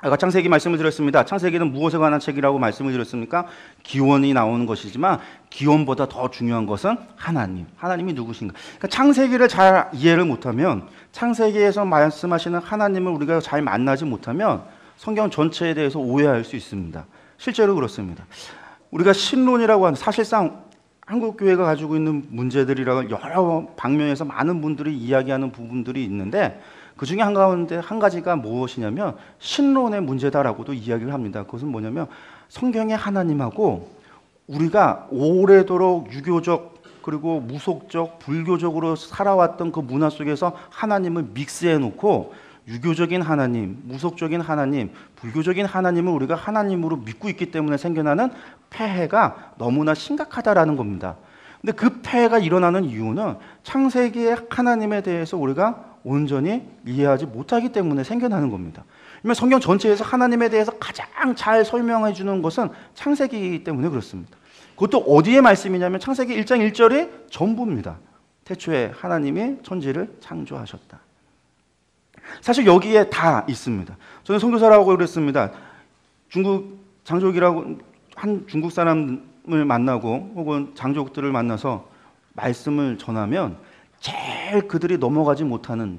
아까 창세기 말씀을 드렸습니다. 창세기는 무엇에 관한 책이라고 말씀을 드렸습니까? 기원이 나오는 것이지만 기원보다 더 중요한 것은 하나님이 누구신가? 그러니까 창세기를 잘 이해를 못하면, 창세기에서 말씀하시는 하나님을 우리가 잘 만나지 못하면 성경 전체에 대해서 오해할 수 있습니다. 실제로 그렇습니다. 우리가 신론이라고 하는, 사실상 한국교회가 가지고 있는 문제들이라고 여러 방면에서 많은 분들이 이야기하는 부분들이 있는데, 그 중에 한가운데 한 가지가 무엇이냐면 신론의 문제다라고도 이야기를 합니다. 그것은 뭐냐면 성경의 하나님하고 우리가 오래도록 유교적 그리고 무속적, 불교적으로 살아왔던 그 문화 속에서 하나님을 믹스해 놓고 유교적인 하나님, 무속적인 하나님, 불교적인 하나님을 우리가 하나님으로 믿고 있기 때문에 생겨나는 폐해가 너무나 심각하다라는 겁니다. 근데 그 폐해가 일어나는 이유는 창세기의 하나님에 대해서 우리가 온전히 이해하지 못하기 때문에 생겨나는 겁니다. 그러면 성경 전체에서 하나님에 대해서 가장 잘 설명해 주는 것은 창세기이기 때문에 그렇습니다. 그것도 어디에 말씀이냐면 창세기 1장 1절이 전부입니다. 태초에 하나님이 천지를 창조하셨다. 사실 여기에 다 있습니다. 저는 선교사라고 그랬습니다. 중국 장족이라고 한 중국 사람을 만나고 혹은 장족들을 만나서 말씀을 전하면 제일 그들이 넘어가지 못하는,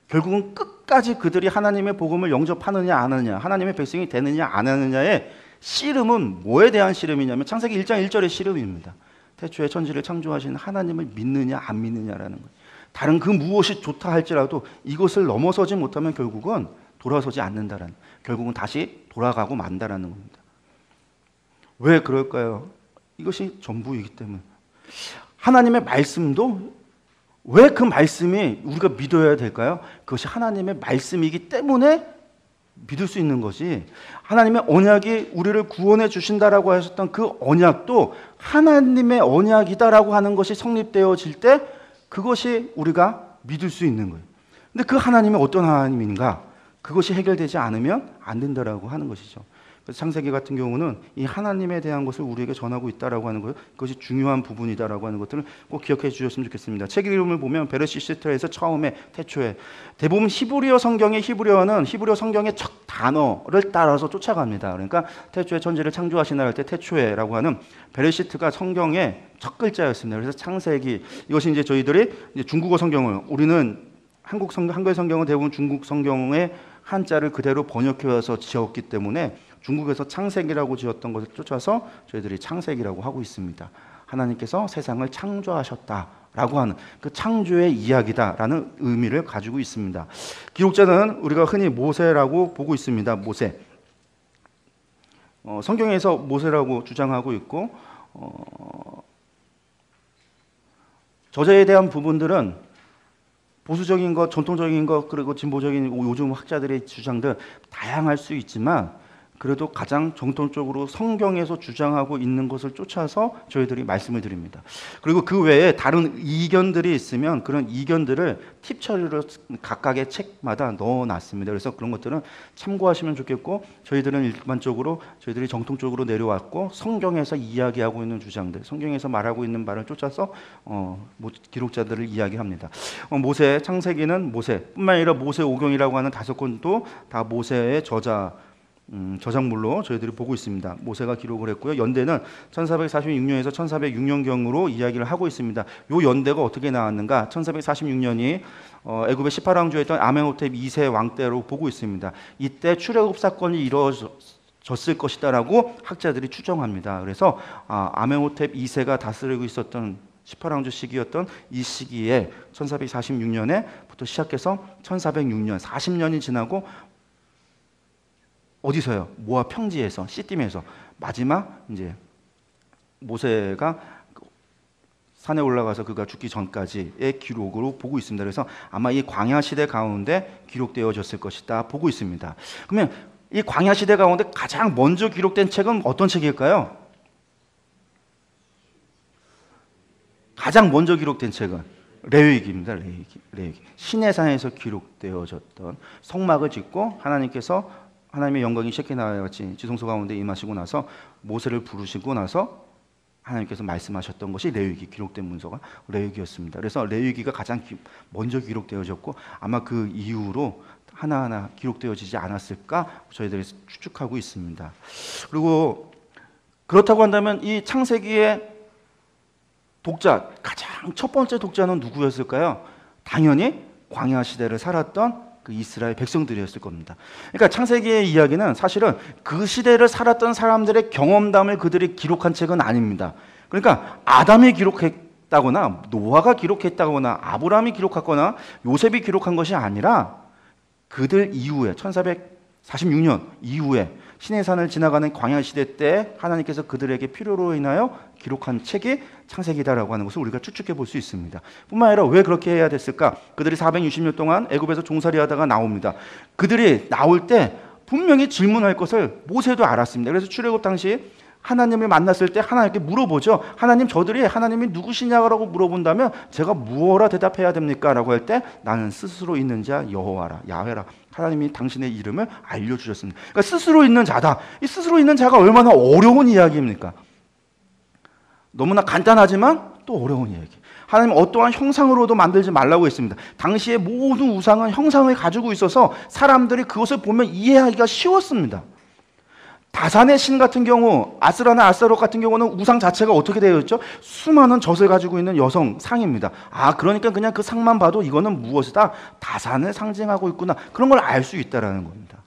결국은 끝까지 그들이 하나님의 복음을 영접하느냐 안 하느냐, 하나님의 백성이 되느냐 안 하느냐의 씨름은 뭐에 대한 씨름이냐면 창세기 1장 1절의 씨름입니다. 태초에 천지를 창조하신 하나님을 믿느냐 안 믿느냐라는 거예요. 다른 그 무엇이 좋다 할지라도 이것을 넘어서지 못하면 결국은 돌아서지 않는다라는, 결국은 다시 돌아가고 만다라는 겁니다. 왜 그럴까요? 이것이 전부이기 때문에. 하나님의 말씀도 왜 그 말씀이 우리가 믿어야 될까요? 그것이 하나님의 말씀이기 때문에 믿을 수 있는 것이, 하나님의 언약이 우리를 구원해 주신다라고 하셨던 그 언약도 하나님의 언약이다라고 하는 것이 성립되어질 때 그것이 우리가 믿을 수 있는 거예요. 근데 그 하나님이 어떤 하나님인가? 그것이 해결되지 않으면 안 된다라고 하는 것이죠. 그래서 창세기 같은 경우는 이 하나님에 대한 것을 우리에게 전하고 있다라고 하는 것, 그것이 중요한 부분이다라고 하는 것들을 꼭 기억해 주셨으면 좋겠습니다. 책 이름을 보면 베르시시트에서 처음에 태초에, 대부분 히브리어 성경의 히브리어는 히브리어 성경의 첫 단어를 따라서 쫓아갑니다. 그러니까 태초에 천지를 창조하시나 할 때 태초에라고 하는 베르시트가 성경의 첫 글자였습니다. 그래서 창세기, 이것이 이제 저희들이 이제 중국어 성경을, 우리는 한글 성경은 대부분 중국 성경의 한자를 그대로 번역해 와서 지었기 때문에 중국에서 창세기라고 지었던 것을 쫓아서 저희들이 창세기라고 하고 있습니다. 하나님께서 세상을 창조하셨다라고 하는 그 창조의 이야기다라는 의미를 가지고 있습니다. 기록자는 우리가 흔히 모세라고 보고 있습니다. 모세. 성경에서 모세라고 주장하고 있고, 저자에 대한 부분들은 보수적인 것, 전통적인 것, 그리고 진보적인 요즘 학자들의 주장들 다양할 수 있지만 그래도 가장 정통적으로 성경에서 주장하고 있는 것을 쫓아서 저희들이 말씀을 드립니다. 그리고 그 외에 다른 이견들이 있으면 그런 이견들을 팁 처리로 각각의 책마다 넣어놨습니다. 그래서 그런 것들은 참고하시면 좋겠고, 저희들은 일반적으로 저희들이 정통적으로 내려왔고 성경에서 이야기하고 있는 주장들, 성경에서 말하고 있는 말을 쫓아서 기록자들을 이야기합니다. 모세, 창세기는 모세뿐만 아니라 모세오경이라고 하는 5권도 다 모세의 저작물로 저희들이 보고 있습니다. 모세가 기록을 했고요. 연대는 1446년에서 1406년경으로 이야기를 하고 있습니다. 이 연대가 어떻게 나왔는가? 1446년이 애굽의 18왕조였던 아멘호텝 2세 왕 때로 보고 있습니다. 이때 출애굽 사건이 이루어졌을 것이다라고 학자들이 추정합니다. 그래서 아멘호텝 2세가 다스리고 있었던 18왕조 시기였던 이 시기에 1446년에부터 시작해서 1406년 40년이 지나고 어디서요? 모압 평지에서, 시딤에서 마지막 이제 모세가 산에 올라가서 그가 죽기 전까지의 기록으로 보고 있습니다. 그래서 아마 이 광야 시대 가운데 기록되어졌을 것이다 보고 있습니다. 그러면 이 광야 시대 가운데 가장 먼저 기록된 책은 어떤 책일까요? 가장 먼저 기록된 책은 레위기입니다. 레위기. 시내산에서 기록되어졌던, 성막을 짓고 하나님의 영광이 셰케나와 같이 지성소 가운데 임하시고 나서 모세를 부르시고 나서 하나님께서 말씀하셨던 것이 레위기, 기록된 문서가 레위기였습니다. 그래서 레위기가 가장 먼저 기록되어졌고 아마 그 이후로 하나하나 기록되어지지 않았을까 저희들이 추측하고 있습니다. 그리고 그렇다고 한다면 이 창세기의 독자, 가장 첫 번째 독자는 누구였을까요? 당연히 광야 시대를 살았던 그 이스라엘 백성들이었을 겁니다. 그러니까 창세기의 이야기는 사실은 그 시대를 살았던 사람들의 경험담을 그들이 기록한 책은 아닙니다. 그러니까 아담이 기록했다거나 노아가 기록했다거나 아브라함이 기록했거나 요셉이 기록한 것이 아니라 그들 이후에 1446년 이후에 시내산을 지나가는 광야 시대 때 하나님께서 그들에게 필요로 인하여 기록한 책이 창세기다라고 하는 것을 우리가 추측해 볼 수 있습니다. 뿐만 아니라 왜 그렇게 해야 됐을까? 그들이 460년 동안 애굽에서 종살이 하다가 나옵니다. 그들이 나올 때 분명히 질문할 것을 모세도 알았습니다. 그래서 출애굽 당시 하나님을 만났을 때 하나님께 물어보죠. 하나님, 저들이 하나님이 누구시냐고 물어본다면 제가 무엇라 대답해야 됩니까? 라고 할 때 나는 스스로 있는 자 여호와라, 야훼라, 하나님이 당신의 이름을 알려주셨습니다. 그러니까 스스로 있는 자다. 이 스스로 있는 자가 얼마나 어려운 이야기입니까? 너무나 간단하지만 또 어려운 이야기. 하나님 어떠한 형상으로도 만들지 말라고 했습니다. 당시의 모든 우상은 형상을 가지고 있어서 사람들이 그것을 보면 이해하기가 쉬웠습니다. 다산의 신 같은 경우, 아스라나 아스타롯 같은 경우는 우상 자체가 어떻게 되어 있죠? 수많은 젖을 가지고 있는 여성 상입니다. 그러니까 그냥 그 상만 봐도 이거는 무엇이다? 다산을 상징하고 있구나. 그런 걸 알 수 있다라는 겁니다.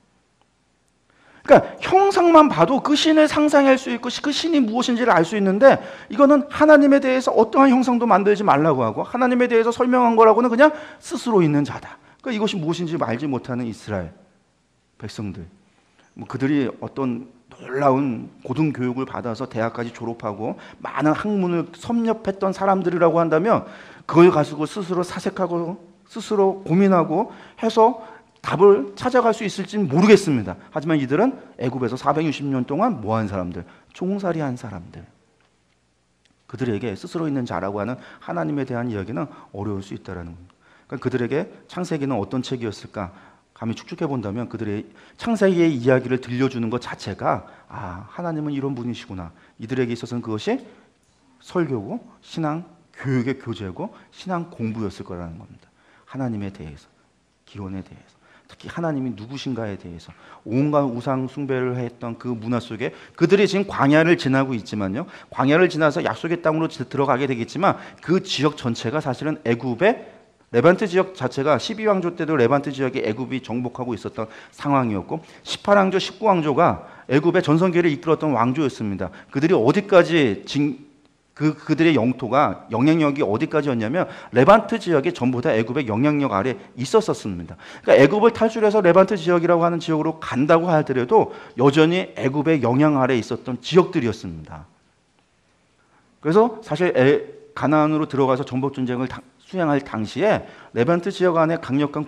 그러니까 형상만 봐도 그 신을 상상할 수 있고 그 신이 무엇인지를 알 수 있는데, 이거는 하나님에 대해서 어떠한 형상도 만들지 말라고 하고 하나님에 대해서 설명한 거라고는 그냥 스스로 있는 자다. 그러니까 이것이 무엇인지 알지 못하는 이스라엘 백성들, 그들이 어떤 놀라운 고등교육을 받아서 대학까지 졸업하고 많은 학문을 섭렵했던 사람들이라고 한다면 그걸 가지고 스스로 사색하고 스스로 고민하고 해서 답을 찾아갈 수 있을지는 모르겠습니다. 하지만 이들은 애굽에서 460년 동안 뭐한 사람들? 종살이한 사람들. 그들에게 스스로 있는 자라고 하는 하나님에 대한 이야기는 어려울 수 있다는 겁니다. 그러니까 그들에게 창세기는 어떤 책이었을까? 감히 추측해 본다면 그들의 창세기의 이야기를 들려주는 것 자체가 하나님은 이런 분이시구나. 이들에게 있어서는 그것이 설교고 신앙 교육의 교재고 신앙 공부였을 거라는 겁니다. 하나님에 대해서, 기원에 대해서, 특히 하나님이 누구신가에 대해서 온갖 우상 숭배를 했던 그 문화 속에 그들이 지금 광야를 지나고 있지만요. 광야를 지나서 약속의 땅으로 들어가게 되겠지만 그 지역 전체가 사실은 애굽의 레반트 지역 자체가 12왕조 때도 레반트 지역에 애굽이 정복하고 있었던 상황이었고 18왕조, 19왕조가 애굽의 전성기를 이끌었던 왕조였습니다. 그들이 어디까지 그들의 영토가 영향력이 어디까지였냐면 레반트 지역이 전부 다 애굽의 영향력 아래 있었습니다. 그러니까 애굽을 탈출해서 레반트 지역이라고 하는 지역으로 간다고 하더라도 여전히 애굽의 영향 아래 있었던 지역들이었습니다. 그래서 사실 가나안으로 들어가서 정복 전쟁을 수행할 당시에 레반트 지역 안에 강력한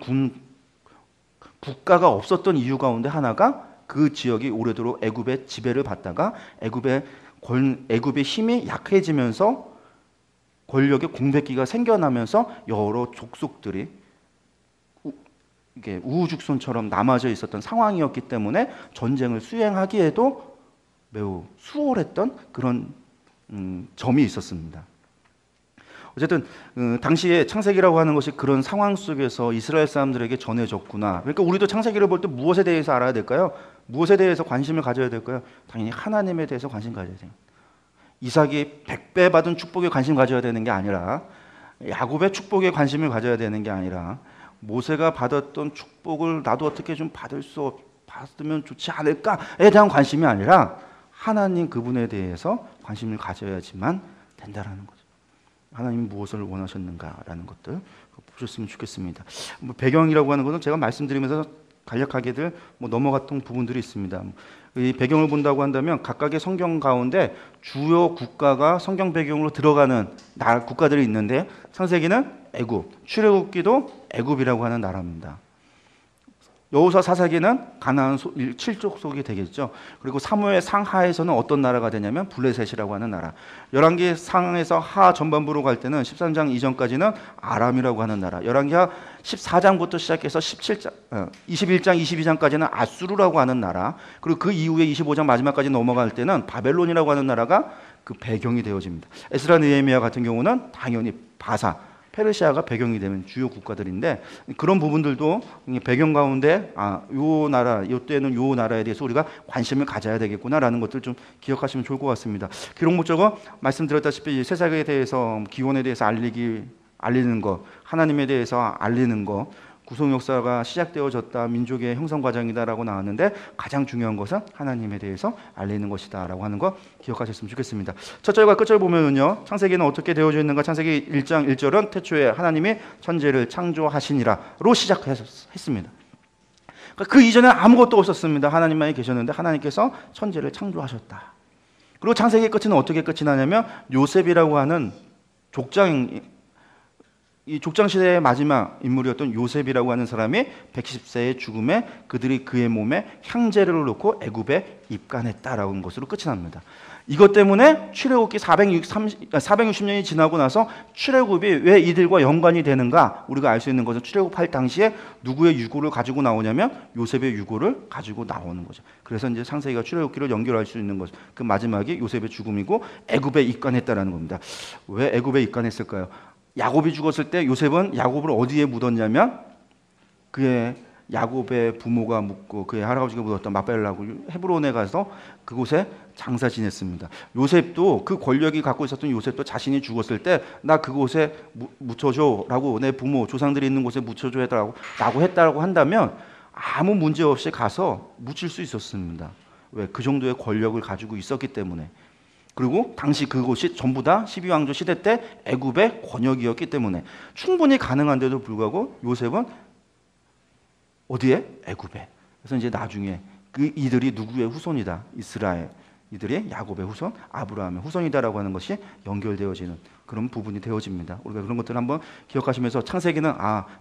국가가 없었던 이유 가운데 하나가 그 지역이 오래도록 애굽의 지배를 받다가 애굽의 힘이 약해지면서 권력의 공백기가 생겨나면서 여러 족속들이 이게 우후죽순처럼 남아져 있었던 상황이었기 때문에 전쟁을 수행하기에도 매우 수월했던 그런 점이 있었습니다. 어쨌든 당시에 창세기라고 하는 것이 그런 상황 속에서 이스라엘 사람들에게 전해졌구나. 그러니까 우리도 창세기를 볼 때 무엇에 대해서 알아야 될까요? 무엇에 대해서 관심을 가져야 될까요? 당연히 하나님에 대해서 관심 가져야 돼요. 이삭이 100배 받은 축복에 관심 가져야 되는 게 아니라, 야곱의 축복에 관심을 가져야 되는 게 아니라, 모세가 받았던 축복을 나도 어떻게 좀 받으면 좋지 않을까에 대한 관심이 아니라 하나님 그분에 대해서 관심을 가져야지만 된다라는 거죠. 하나님이 무엇을 원하셨는가라는 것들 보셨으면 좋겠습니다. 배경이라고 하는 것은 제가 말씀드리면서 간략하게들 넘어갔던 부분들이 있습니다. 이 배경을 본다고 한다면 각각의 성경 가운데 주요 국가가 성경 배경으로 들어가는 국가들이 있는데, 창세기는 애굽, 출애굽기도 애굽이라고 하는 나라입니다. 여호수아 사사기는 가나안 7족속이 되겠죠. 그리고 사무엘 상하에서는 어떤 나라가 되냐면 블레셋이라고 하는 나라. 열왕기 상에서 하 전반부로 갈 때는 13장 이전까지는 아람이라고 하는 나라. 열왕기하 14장부터 시작해서 21장, 22장까지는 아수르라고 하는 나라. 그리고 그 이후에 25장 마지막까지 넘어갈 때는 바벨론이라고 하는 나라가 그 배경이 되어집니다. 에스라 느헤미야 같은 경우는 당연히 바사, 페르시아가 배경이 되는 주요 국가들인데, 그런 부분들도 배경 가운데 요 나라, 요 때는 요 나라에 대해서 우리가 관심을 가져야 되겠구나라는 것들 좀 기억하시면 좋을 것 같습니다. 기록 목적은 말씀드렸다시피 세상에 대해서, 기원에 대해서 알리는 것, 하나님에 대해서 알리는 것, 구속 역사가 시작되어졌다, 민족의 형성 과정이다라고 나왔는데 가장 중요한 것은 하나님에 대해서 알리는 것이다라고 하는 거 기억하셨으면 좋겠습니다. 첫 절과 끝 절 보면은요, 창세기는 어떻게 되어져 있는가? 창세기 1장 1절은 태초에 하나님이 천지를 창조하시니라로 시작했습니다. 그 이전에 아무것도 없었습니다. 하나님만이 계셨는데 하나님께서 천지를 창조하셨다. 그리고 창세기 끝은 어떻게 끝이 나냐면 요셉이라고 하는 이 족장 시대의 마지막 인물이었던 요셉이라고 하는 사람이 110세의 죽음에 그들이 그의 몸에 향재를 놓고 애굽에 입간했다라는 것으로 끝이 납니다. 이것 때문에 출애굽기 460년이 지나고 나서 출애굽이 왜 이들과 연관이 되는가? 우리가 알 수 있는 것은 출애굽할 당시에 누구의 유고를 가지고 나오냐면 요셉의 유고를 가지고 나오는 거죠. 그래서 이제 창세기가 출애굽기를 연결할 수 있는 것, 그 마지막이 요셉의 죽음이고 애굽에 입간했다라는 겁니다. 왜 애굽에 입간했을까요? 야곱이 죽었을 때 요셉은 야곱을 어디에 묻었냐면 그의 야곱의 부모가 묻고 그의 할아버지가 묻었던 막벨라고 헤브론에 가서 그곳에 장사 지냈습니다. 요셉도 그 권력이 갖고 있었던 요셉도 자신이 죽었을 때 나 그곳에 묻혀줘라고, 내 부모 조상들이 있는 곳에 묻혀줘라고 했다고 한다면 아무 문제 없이 가서 묻힐 수 있었습니다. 왜? 그 정도의 권력을 가지고 있었기 때문에. 그리고 당시 그곳이 전부 다 12왕조 시대 때 애굽의 권역이었기 때문에 충분히 가능한데도 불구하고 요셉은 어디에? 애굽에. 그래서 이제 나중에 이들이 누구의 후손이다? 이스라엘. 이들이 야곱의 후손, 아브라함의 후손이다라고 하는 것이 연결되어지는 그런 부분이 되어집니다. 우리가 그런 것들을 한번 기억하시면서 창세기는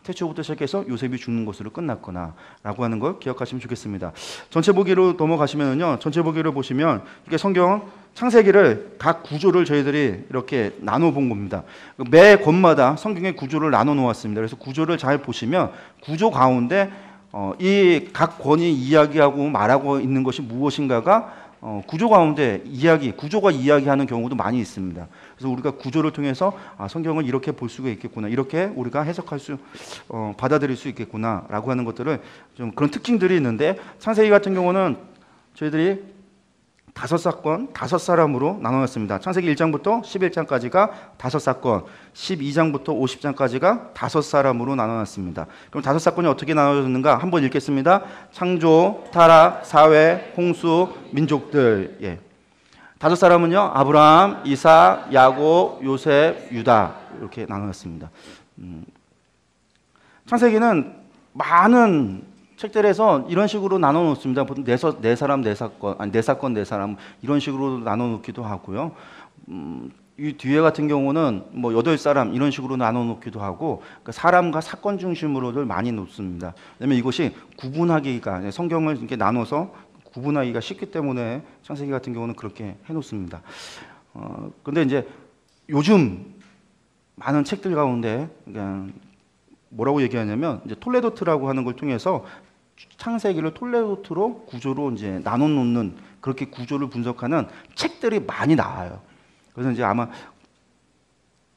태초부터 시작해서 요셉이 죽는 것으로 끝났구나 라고 하는 걸 기억하시면 좋겠습니다. 전체 보기로 넘어가시면요, 전체 보기를 보시면 이게 성경 창세기를 각 구조를 저희들이 이렇게 나눠 본 겁니다. 매 권마다 성경의 구조를 나눠 놓았습니다. 그래서 구조를 잘 보시면 구조 가운데 이 각 권이 이야기하고 말하고 있는 것이 무엇인가가 구조 가운데 구조가 이야기하는 경우도 많이 있습니다. 그래서 우리가 구조를 통해서 성경을 이렇게 볼 수가 있겠구나, 이렇게 우리가 받아들일 수 있겠구나라고 하는 것들을 좀 그런 특징들이 있는데, 창세기 같은 경우는 저희들이 5사건, 5사람으로 나눠놨습니다. 창세기 1장부터 11장까지가 5사건, 12장부터 50장까지가 5사람으로 나눠놨습니다. 그럼 5사건이 어떻게 나눠졌는가 한번 읽겠습니다. 창조, 타락, 사회, 홍수, 민족들. 5사람은요, 아브라함, 이삭, 야곱, 요셉, 유다 이렇게 나눠놨습니다. 창세기는 많은 책들에서 이런 식으로 나눠 놓습니다. 보통 네 사람, 네 사건, 네 사람 이런 식으로 나눠 놓기도 하고요. 이 뒤에 같은 경우는 뭐 8사람 이런 식으로 나눠 놓기도 하고 그러니까 사람과 사건 중심으로들 많이 놓습니다. 왜냐면 이것이 구분하기가 성경을 이렇게 나눠서 구분하기가 쉽기 때문에 창세기 같은 경우는 그렇게 해 놓습니다. 근데 이제 요즘 많은 책들 가운데 그러니까 뭐라고 얘기하냐면 이제 톨레도트라고 하는 걸 통해서 창세기를 톨레도트로 구조로 이제 나눠 놓는 그렇게 구조를 분석하는 책들이 많이 나와요. 그래서 이제 아마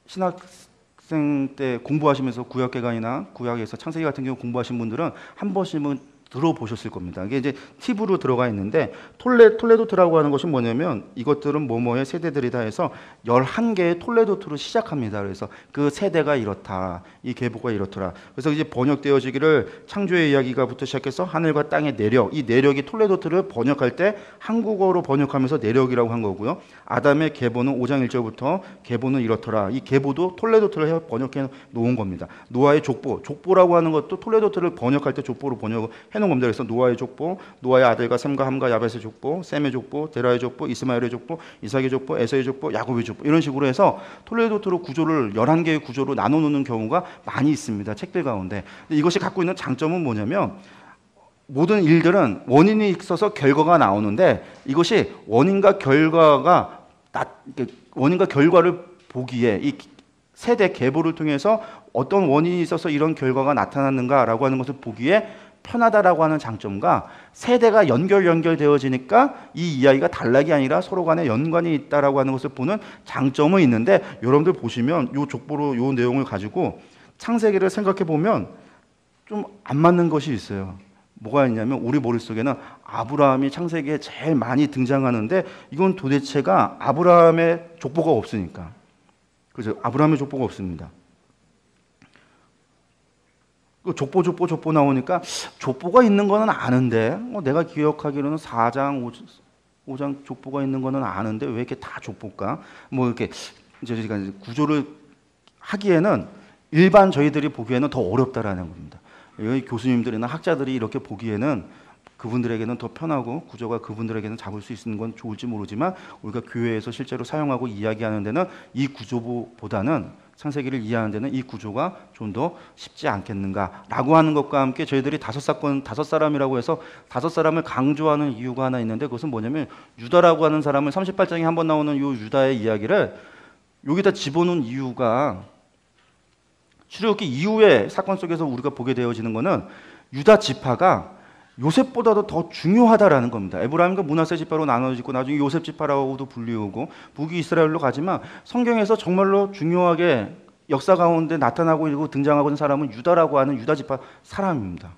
신학생 때 공부하시면서 구약개관이나 구약에서 창세기 같은 경우 공부하신 분들은 한 번씩은 들어보셨을 겁니다. 이게 이제 팁으로 들어가 있는데 톨레도트라고 하는 것이 뭐냐면 이것들은 뭐뭐의 세대들이다 해서 11개의 톨레도트로 시작합니다. 그래서 그 세대가 이렇다. 이 계보가 이렇더라. 그래서 이제 번역되어지기를 창조의 이야기가부터 시작해서 하늘과 땅의 내력, 이 내력이 톨레도트를 번역할 때 한국어로 번역하면서 내력이라고 한 거고요. 아담의 계보는 5장 1절부터 계보는 이렇더라. 이 계보도 톨레도트를 번역해 놓은 겁니다. 노아의 족보라고 하는 것도 톨레도트를 번역할 때 족보로 번역해 놓은 겁니다. 그래서 노아의 족보, 노아의 아들과 셈과 함과 야벳의 족보, 셈의 족보, 데라의 족보, 이스마엘의 족보, 이삭의 족보, 에서의 족보, 야곱의 족보 이런 식으로 해서 톨레도트로 구조를 11개의 구조로 나눠 놓는 경우가 많이 있습니다. 책들 가운데. 근데 이것이 갖고 있는 장점은 뭐냐면 모든 일들은 원인이 있어서 결과가 나오는데 이것이 원인과 결과를 보기에 이 세대 계보를 통해서 어떤 원인이 있어서 이런 결과가 나타났는가라고 하는 것을 보기에 편하다라고 하는 장점과 세대가 연결되어지니까 이 이야기가 단락이 아니라 서로 간에 연관이 있다라고 하는 것을 보는 장점은 있는데 여러분들 보시면 이 족보로 이 내용을 가지고 창세기를 생각해 보면 좀 안 맞는 것이 있어요. 뭐가 있냐면 우리 머릿속에는 아브라함이 창세기에 제일 많이 등장하는데 이건 도대체가 아브라함의 족보가 없으니까. 그죠? 아브라함의 족보가 없습니다. 족보 나오니까 족보가 있는 거는 아는데 내가 기억하기로는 4장, 5장 족보가 있는 거는 아는데 왜 이렇게 다 족보일까? 뭐 이렇게 이제 구조를 하기에는 일반 저희들이 보기에는 더 어렵다라는 겁니다. 여기 교수님들이나 학자들이 이렇게 보기에는 그분들에게는 더 편하고 구조가 그분들에게는 잡을 수 있는 건 좋을지 모르지만 우리가 교회에서 실제로 사용하고 이야기하는 데는 이 구조보다는 창세기를 이해하는 데는 이 구조가 좀 더 쉽지 않겠는가라고 하는 것과 함께 저희들이 다섯 사람이라고 해서 5사람을 강조하는 이유가 하나 있는데 그것은 뭐냐면 유다라고 하는 사람을 38장에 한번 나오는 이 유다의 이야기를 여기다 집어넣은 이유가 출애굽기 이후의 사건 속에서 우리가 보게 되어지는 것은 유다 지파가 요셉보다도 더 중요하다라는 겁니다. 에브라임과 므낫세 지파로 나눠지고 나중에 요셉 지파라고도 불리우고 북이 이스라엘로 가지만 성경에서 정말로 중요하게 역사 가운데 나타나고 있고 등장하고 있는 사람은 유다라고 하는 유다 지파 사람입니다.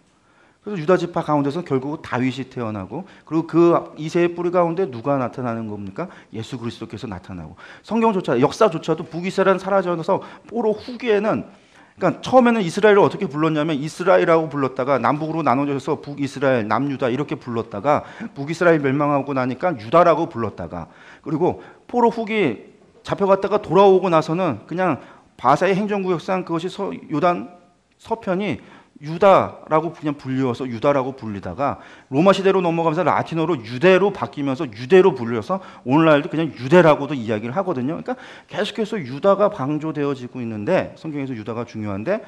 그래서 유다 지파 가운데서 결국 다윗이 태어나고 그리고 그 이세의 뿌리 가운데 누가 나타나는 겁니까? 예수 그리스도께서 나타나고 성경조차 역사조차도 북이스라엘 사라져서 포로 후기에는 그러니까 처음에는 이스라엘을 어떻게 불렀냐면 이스라엘이라고 불렀다가 남북으로 나눠져서 북이스라엘, 남유다 이렇게 불렀다가 북이스라엘 멸망하고 나니까 유다라고 불렀다가 그리고 포로 후기 잡혀갔다가 돌아오고 나서는 그냥 바사의 행정구역상 그것이 요단 서편이 유다라고 그냥 불리워서 유다라고 불리다가 로마 시대로 넘어가면서 라틴어로 유대로 바뀌면서 유대로 불려서 오늘날도 그냥 유대라고도 이야기를 하거든요. 그러니까 계속해서 유다가 강조되어지고 있는데 성경에서 유다가 중요한데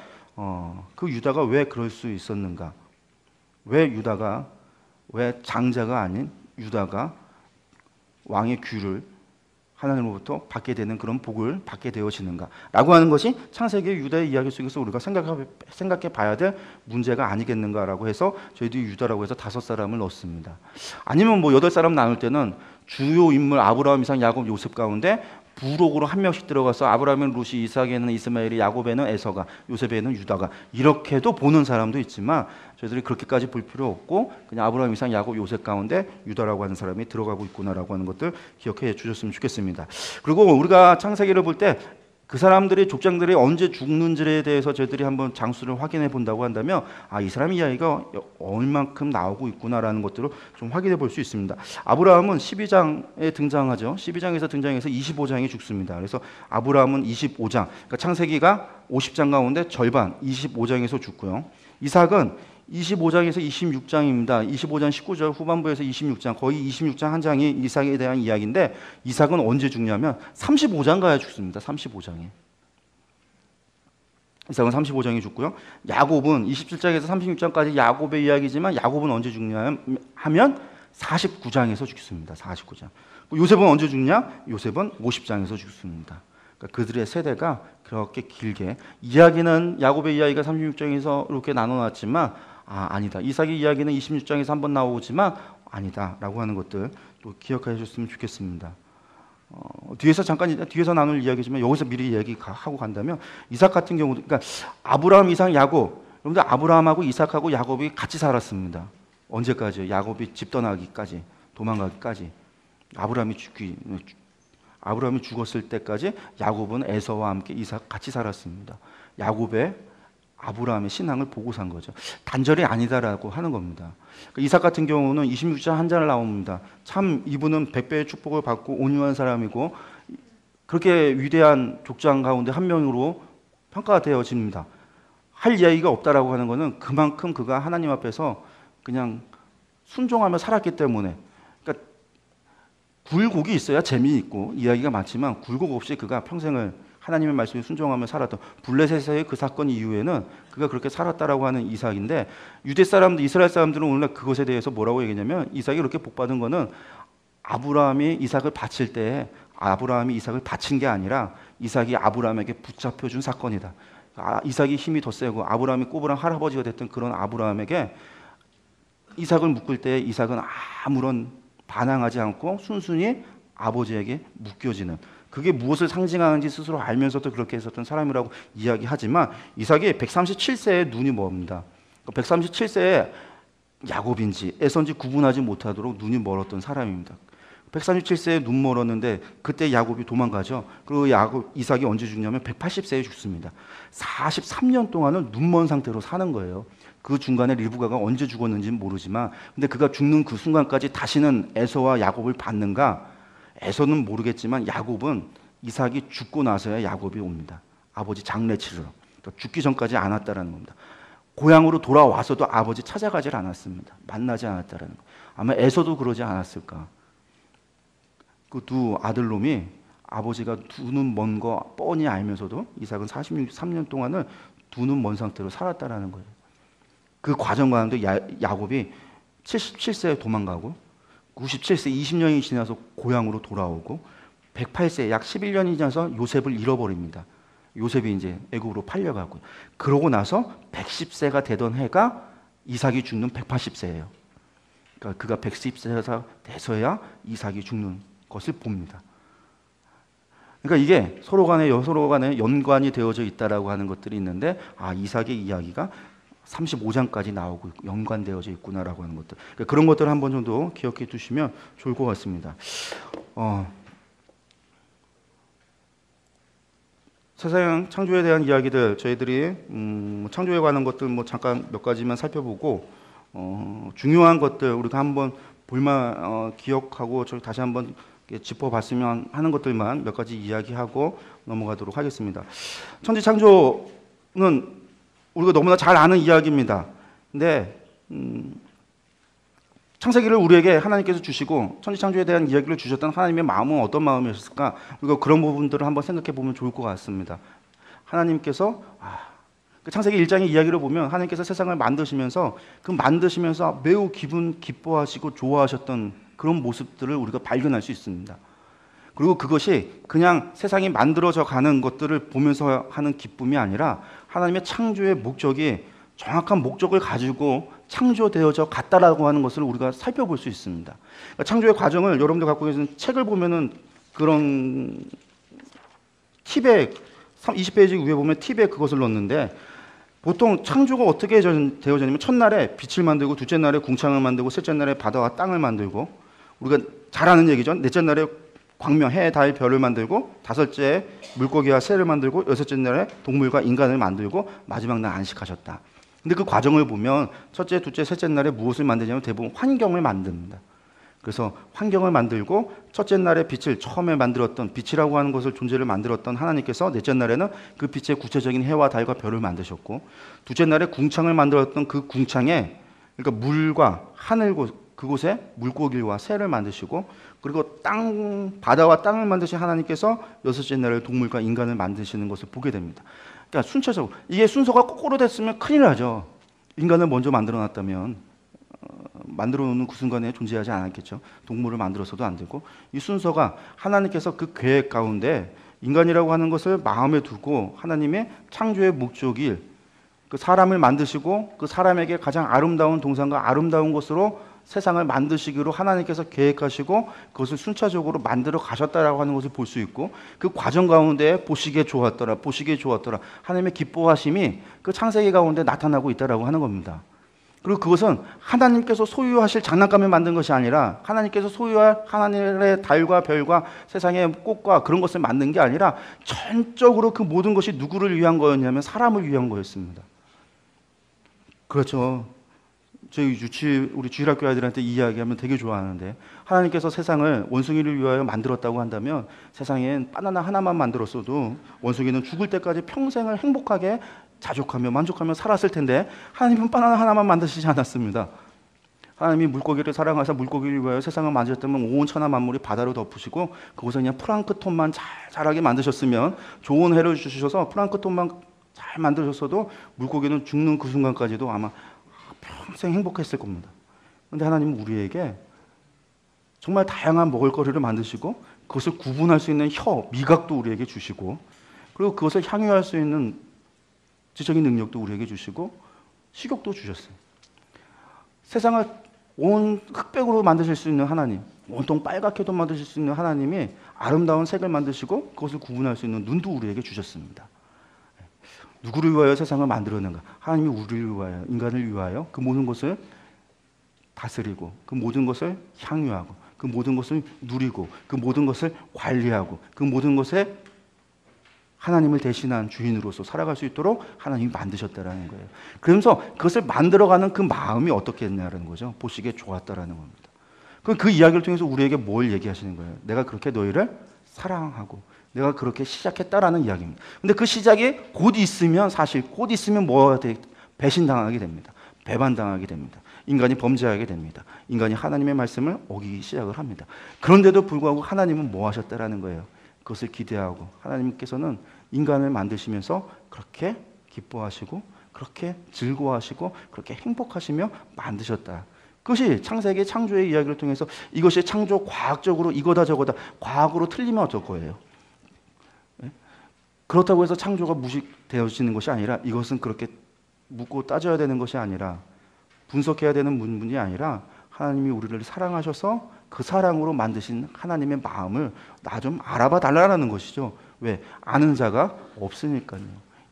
그 유다가 왜 그럴 수 있었는가? 왜 장자가 아닌 유다가 왕의 귀를 하나님으로부터 받게 되는 그런 복을 받게 되어지는가라고 하는 것이 창세기의 유다의 이야기 속에서 우리가 생각해 봐야 될 문제가 아니겠는가라고 해서 저희들이 유다라고 해서 5사람을 넣습니다. 아니면 뭐 8사람 나눌 때는 주요 인물 아브라함, 이삭, 야곱, 요셉 가운데 부록으로 한 명씩 들어가서 아브라함은 루시, 이삭에는 이스마엘이, 야곱에는 에서가, 요셉에는 유다가 이렇게도 보는 사람도 있지만 저희들이 그렇게까지 볼 필요 없고 그냥 아브라함, 이삭, 야곱, 요셉 가운데 유다라고 하는 사람이 들어가고 있구나라고 하는 것들 기억해 주셨으면 좋겠습니다. 그리고 우리가 창세기를 볼 때 그 사람들이 족장들이 언제 죽는지에 대해서 저희들이 한번 장수를 확인해 본다고 한다면 이 사람 이야기가 얼만큼 나오고 있구나라는 것들을 좀 확인해 볼 수 있습니다. 아브라함은 12장에 등장하죠. 12장에서 등장해서 25장에 죽습니다. 그래서 아브라함은 25장, 그러니까 창세기가 50장 가운데 절반 25장에서 죽고요. 이삭은 25장에서 26장입니다. 25장 19절 후반부에서 26장, 거의 26장 한 장이 이삭에 대한 이야기인데, 이삭은 언제 죽냐면 35장 가야 죽습니다. 35장에. 이삭은 35장에 죽고요. 야곱은 27장에서 36장까지 야곱의 이야기지만, 야곱은 언제 죽냐 하면 49장에서 죽습니다. 49장. 요셉은 언제 죽냐? 요셉은 50장에서 죽습니다. 그러니까 그들의 세대가 그렇게 길게, 이야기는 야곱의 이야기가 36장에서 이렇게 나눠놨지만 아니다. 이삭의 이야기는 26장에서 한번 나오지만 아니다라고 하는 것들 또 기억해 주셨으면 좋겠습니다. 뒤에서 나눌 이야기지만 여기서 미리 얘기하고 간다면, 이삭 같은 경우도, 그러니까 아브라함, 이삭, 야곱, 여러분들 아브라함하고 이삭하고 야곱이 같이 살았습니다. 언제까지요? 야곱이 집 떠나기까지, 도망가기까지. 아브라함이 죽었을 때까지 야곱은 에서와 함께 이삭 같이 살았습니다. 야곱의 아브라함의 신앙을 보고 산 거죠. 단절이 아니다라고 하는 겁니다. 이삭 같은 경우는 26장 한 장을 나옵니다. 참 이분은 100배의 축복을 받고 온유한 사람이고 그렇게 위대한 족장 가운데 한 명으로 평가가 되어집니다. 할 이야기가 없다라고 하는 것은 그만큼 그가 하나님 앞에서 그냥 순종하며 살았기 때문에, 그러니까 굴곡이 있어야 재미있고 이야기가 많지만 굴곡 없이 그가 평생을 하나님의 말씀에 순종하며 살았던, 블레셋에서의 그 사건 이후에는 그가 그렇게 살았다라고 하는 이삭인데, 유대 사람들, 이스라엘 사람들은 오늘날 그것에 대해서 뭐라고 얘기냐면, 이삭이 그렇게 복받은 거는 아브라함이 이삭을 바칠 때 아브라함이 이삭을 바친 게 아니라 이삭이 아브라함에게 붙잡혀준 사건이다. 이삭이 힘이 더 세고 아브라함이 꼬부랑 할아버지가 됐던 그런 아브라함에게 이삭을 묶을 때 이삭은 아무런 반항하지 않고 순순히 아버지에게 묶여지는, 그게 무엇을 상징하는지 스스로 알면서도 그렇게 했었던 사람이라고 이야기하지만, 이삭이 137세에 눈이 멉니다. 137세에 야곱인지 에서인지 구분하지 못하도록 눈이 멀었던 사람입니다. 137세에 눈 멀었는데 그때 야곱이 도망가죠. 그리고 이삭이 언제 죽냐면 180세에 죽습니다. 43년 동안을 눈먼 상태로 사는 거예요. 그 중간에 리브가가 언제 죽었는지는 모르지만, 근데 그가 죽는 그 순간까지 다시는 에서와 야곱을 봤는가? 에서는 모르겠지만 야곱은 이삭이 죽고 나서야 야곱이 옵니다. 아버지 장례 치르러. 그러니까 죽기 전까지 안 왔다라는 겁니다. 고향으로 돌아와서도 아버지 찾아가질 않았습니다. 만나지 않았다라는 거. 아마 에서도 그러지 않았을까. 그 두 아들놈이 아버지가 두 눈 먼 거 뻔히 알면서도 이삭은 43년 동안을 두 눈 먼 상태로 살았다라는 거예요. 그 과정 가운데 야곱이 77세에 도망가고 97세 20년이 지나서 고향으로 돌아오고 108세 약 11년이 지나서 요셉을 잃어버립니다. 요셉이 이제 애굽으로 팔려가고, 그러고 나서 110세가 되던 해가 이삭이 죽는 180세예요. 그러니까 그가 110세가 돼서야 이삭이 죽는 것을 봅니다. 그러니까 이게 서로 간에 연관이 되어져 있다라고 하는 것들이 있는데, 이삭의 이야기가 35장까지 나오고 연관되어져 있구나라고 하는 것들, 그러니까 그런 것들을 한 번 정도 기억해 두시면 좋을 것 같습니다. 세상 창조에 대한 이야기들, 저희들이 창조에 관한 것들 잠깐 몇 가지만 살펴보고, 중요한 것들 우리가 한번 기억하고 다시 한번 짚어봤으면 하는 것들만 몇 가지 이야기하고 넘어가도록 하겠습니다. 천지 창조는 우리가 너무나 잘 아는 이야기입니다. 근데 창세기를 우리에게 하나님께서 주시고 천지창조에 대한 이야기를 주셨던 하나님의 마음은 어떤 마음이었을까? 우리가 그런 부분들을 한번 생각해 보면 좋을 것 같습니다. 하나님께서 창세기 1장의 이야기를 보면 하나님께서 세상을 만드시면서 매우 기뻐하시고 좋아하셨던 그런 모습들을 우리가 발견할 수 있습니다. 그리고 그것이 그냥 세상이 만들어져 가는 것들을 보면서 하는 기쁨이 아니라 하나님의 창조의 목적이 정확한 목적을 가지고 창조되어져 갔다라고 하는 것을 우리가 살펴볼 수 있습니다. 그러니까 창조의 과정을 여러분들 갖고 계신 책을 보면은 그런 팁에 20페이지 위에 보면 팁에 그것을 넣는데, 보통 창조가 어떻게 되어졌냐면 첫날에 빛을 만들고, 둘째 날에 궁창을 만들고, 셋째 날에 바다와 땅을 만들고, 우리가 잘 아는 얘기죠. 넷째 날에 광명, 해, 달, 별을 만들고, 다섯째 물고기와 새를 만들고, 여섯째 날에 동물과 인간을 만들고, 마지막 날 안식하셨다. 근데 그 과정을 보면 첫째, 둘째, 셋째 날에 무엇을 만드냐면 대부분 환경을 만듭니다. 그래서 환경을 만들고 첫째 날에 빛을 처음에 만들었던 빛이라고 하는 것을 존재를 만들었던 하나님께서 넷째 날에는 그 빛의 구체적인 해와 달과 별을 만드셨고 둘째 날에 궁창을 만들었던 그 궁창에 그러니까 물과 하늘 그곳에 물고기와 새를 만드시고 그리고 바다와 땅을 만드신 하나님께서 여섯째 날에 동물과 인간을 만드시는 것을 보게 됩니다. 그러니까 순차적으로 이게 순서가 거꾸로 됐으면 큰일 나죠. 인간을 먼저 만들어 놨다면 만들어 놓는 그 순간에 존재하지 않았겠죠. 동물을 만들어서도 안 되고 이 순서가 하나님께서 그 계획 가운데 인간이라고 하는 것을 마음에 두고 하나님의 창조의 목적일 그 사람을 만드시고 그 사람에게 가장 아름다운 동산과 아름다운 것으로 세상을 만드시기로 하나님께서 계획하시고 그것을 순차적으로 만들어 가셨다라고 하는 것을 볼 수 있고 그 과정 가운데 보시기에 좋았더라 하나님의 기뻐하심이 그 창세기 가운데 나타나고 있다라고 하는 겁니다. 그리고 그것은 하나님께서 소유하실 장난감을 만든 것이 아니라 하나님께서 소유할 하나님의 달과 별과 세상의 꽃과 그런 것을 만든 게 아니라 전적으로 그 모든 것이 누구를 위한 거였냐면 사람을 위한 거였습니다. 그렇죠. 저희 우리 주일학교 아이들한테 이야기하면 되게 좋아하는데 하나님께서 세상을 원숭이를 위하여 만들었다고 한다면 세상엔 바나나 하나만 만들었어도 원숭이는 죽을 때까지 평생을 행복하게 자족하며 만족하며 살았을 텐데 하나님은 바나나 하나만 만드시지 않았습니다. 하나님이 물고기를 사랑하사 물고기를 위하여 세상을 만드셨다면 온 천하 만물이 바다로 덮으시고 그곳에 그냥 플랑크톤만 잘 자라게 만드셨으면 좋은 해를 주셔서 플랑크톤만 잘 만드셨어도 물고기는 죽는 그 순간까지도 아마 평생 행복했을 겁니다. 그런데 하나님은 우리에게 정말 다양한 먹을거리를 만드시고 그것을 구분할 수 있는 미각도 우리에게 주시고 그리고 그것을 향유할 수 있는 지적인 능력도 우리에게 주시고 식욕도 주셨어요. 세상을 온 흑백으로 만드실 수 있는 하나님, 온통 빨갛게도 만드실 수 있는 하나님이 아름다운 색을 만드시고 그것을 구분할 수 있는 눈도 우리에게 주셨습니다. 누구를 위하여 세상을 만들었는가? 하나님이 우리를 위하여, 인간을 위하여 그 모든 것을 다스리고 그 모든 것을 향유하고 그 모든 것을 누리고 그 모든 것을 관리하고 그 모든 것에 하나님을 대신한 주인으로서 살아갈 수 있도록 하나님이 만드셨다라는 거예요. 그러면서 그것을 만들어가는 그 마음이 어떻게 했냐라는 거죠. 보시기에 좋았다라는 겁니다. 그 이야기를 통해서 우리에게 뭘 얘기하시는 거예요? 내가 그렇게 너희를 사랑하고 내가 그렇게 시작했다라는 이야기입니다. 근데 그 시작이 곧 있으면 뭐가 돼? 배신당하게 됩니다. 배반당하게 됩니다. 인간이 범죄하게 됩니다. 인간이 하나님의 말씀을 어기기 시작을 합니다. 그런데도 불구하고 하나님은 뭐 하셨다라는 거예요? 그것을 기대하고 하나님께서는 인간을 만드시면서 그렇게 기뻐하시고 그렇게 즐거워하시고 그렇게 행복하시며 만드셨다. 그것이 창세기 창조의 이야기를 통해서 이것이 창조 과학적으로 이거다 저거다 과학으로 틀리면 어쩔 거예요. 그렇다고 해서 창조가 무식되어지는 것이 아니라 이것은 그렇게 묻고 따져야 되는 것이 아니라 분석해야 되는 문문이 아니라 하나님이 우리를 사랑하셔서 그 사랑으로 만드신 하나님의 마음을 나 좀 알아봐 달라는 것이죠. 왜? 아는 자가 없으니까요.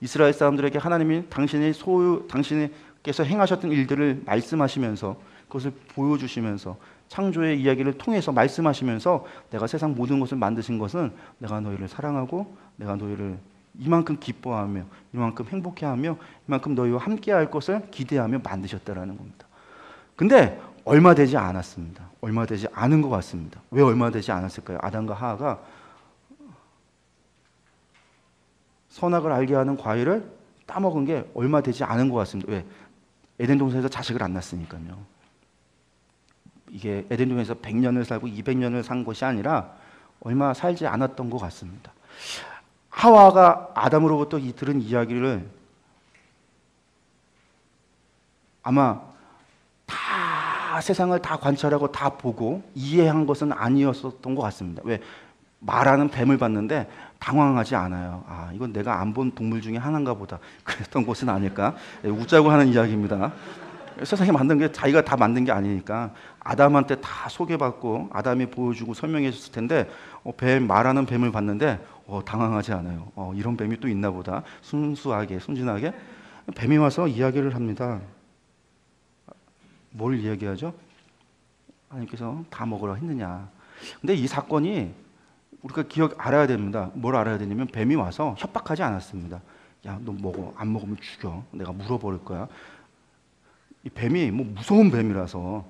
이스라엘 사람들에게 하나님이 당신께서 행하셨던 일들을 말씀하시면서 그것을 보여주시면서 창조의 이야기를 통해서 말씀하시면서 내가 세상 모든 것을 만드신 것은 내가 너희를 사랑하고 내가 너희를 이만큼 기뻐하며 이만큼 행복해하며 이만큼 너희와 함께할 것을 기대하며 만드셨다라는 겁니다. 근데 얼마 되지 않았습니다. 얼마 되지 않은 것 같습니다. 왜 얼마 되지 않았을까요? 아담과 하와가 선악을 알게 하는 과일을 따먹은 게 얼마 되지 않은 것 같습니다. 왜? 에덴 동산에서 자식을 안 낳았으니까요. 이게 에덴 동산에서 100년을 살고 200년을 산 것이 아니라 얼마 살지 않았던 것 같습니다. 하와가 아담으로부터 들은 이야기를 아마 다 세상을 다 관찰하고 다 보고 이해한 것은 아니었던 것 같습니다. 왜? 말하는 뱀을 봤는데 당황하지 않아요. 아, 이건 내가 안 본 동물 중에 하나인가 보다. 그랬던 것은 아닐까? 웃자고 하는 이야기입니다. 세상에 만든 게 자기가 다 만든 게 아니니까 아담한테 다 소개받고 아담이 보여주고 설명해 줬을 텐데 말하는 뱀을 봤는데 당황하지 않아요. 이런 뱀이 또 있나 보다. 순수하게 순진하게 뱀이 와서 이야기를 합니다. 뭘 이야기하죠? 하나님께서 다 먹으라 했느냐. 근데 이 사건이 우리가 알아야 됩니다. 뭘 알아야 되냐면 뱀이 와서 협박하지 않았습니다. 야, 너 먹어. 안 먹으면 죽여. 내가 물어버릴 거야. 이 뱀이 무서운 뱀이라서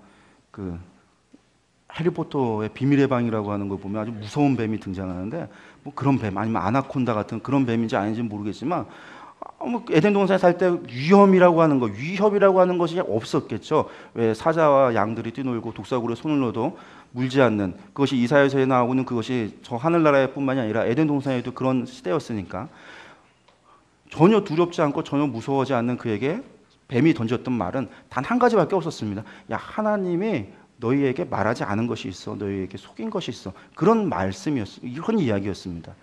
해리포터의 비밀의 방이라고 하는 걸 보면 아주 무서운 뱀이 등장하는데 뭐 그런 뱀 아니면 아나콘다 같은 그런 뱀인지 아닌지 모르겠지만 뭐 에덴 동산에 살 때 위험이라고 하는 거, 위협이라고 하는 것이 없었겠죠. 왜 사자와 양들이 뛰놀고 독사굴에 손을 넣어도 물지 않는 그것이 이사야서에 나오는 그것이 저 하늘나라뿐만이 아니라 에덴 동산에도 그런 시대였으니까 전혀 두렵지 않고 전혀 무서워하지 않는 그에게 뱀이 던졌던 말은 단 한 가지밖에 없었습니다. 야, 하나님이 너희에게 말하지 않은 것이 있어. 너희에게 속인 것이 있어. 그런 말씀이었어. 이런 이야기였습니다.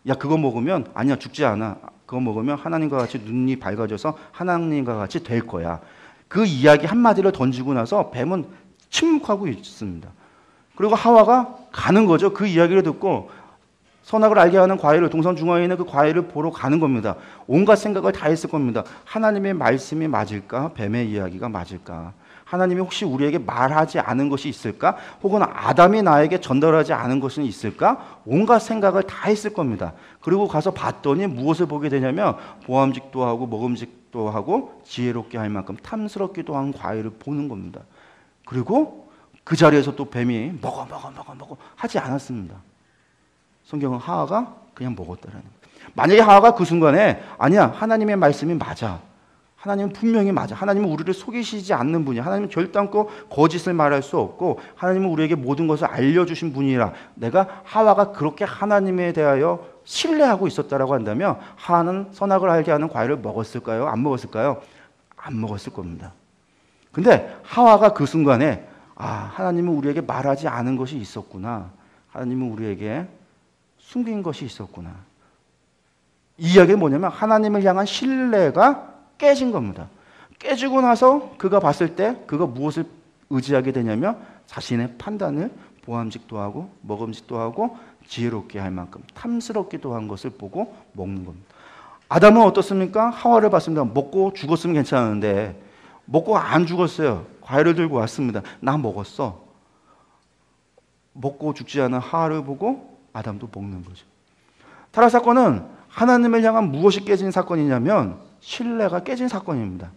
야, 그거 먹으면 아니야, 죽지 않아. 그거 먹으면 하나님과 같이 눈이 밝아져서 하나님과 같이 될 거야. 그 이야기 한마디를 던지고 나서 뱀은 침묵하고 있습니다. 그리고 하와가 가는 거죠. 그 이야기를 듣고 선악을 알게 하는 과일을, 동산 중앙에 있는 그 과일을 보러 가는 겁니다. 온갖 생각을 다 했을 겁니다. 하나님의 말씀이 맞을까? 뱀의 이야기가 맞을까? 하나님이 혹시 우리에게 말하지 않은 것이 있을까? 혹은 아담이 나에게 전달하지 않은 것은 있을까? 온갖 생각을 다 했을 겁니다. 그리고 가서 봤더니 무엇을 보게 되냐면 보암직도 하고 먹음직도 하고 지혜롭게 할 만큼 탐스럽기도 한 과일을 보는 겁니다. 그리고 그 자리에서 또 뱀이 먹어 하지 않았습니다. 성경은 하와가 그냥 먹었다라는 거예요. 만약에 하와가 그 순간에 아니야, 하나님의 말씀이 맞아. 하나님은 분명히 맞아. 하나님은 우리를 속이시지 않는 분이야. 하나님은 결단코 거짓을 말할 수 없고 하나님은 우리에게 모든 것을 알려주신 분이라. 내가 하와가 그렇게 하나님에 대하여 신뢰하고 있었다라고 한다면 하와는 선악을 알게 하는 과일을 먹었을까요? 안 먹었을까요? 안 먹었을 겁니다. 근데 하와가 그 순간에 하나님은 우리에게 말하지 않은 것이 있었구나. 하나님은 우리에게 숨긴 것이 있었구나. 이 이야기는 뭐냐면 하나님을 향한 신뢰가 깨진 겁니다. 깨지고 나서 그가 봤을 때 그가 무엇을 의지하게 되냐면 자신의 판단을 보암직도 하고 먹음직도 하고 지혜롭게 할 만큼 탐스럽기도 한 것을 보고 먹는 겁니다. 아담은 어떻습니까? 하와를 봤습니다. 먹고 죽었으면 괜찮은데 먹고 안 죽었어요. 과일을 들고 왔습니다. 나 먹었어. 먹고 죽지 않은 하와를 보고 아담도 먹는 거죠. 타락 사건은 하나님을 향한 무엇이 깨진 사건이냐면 신뢰가 깨진 사건입니다.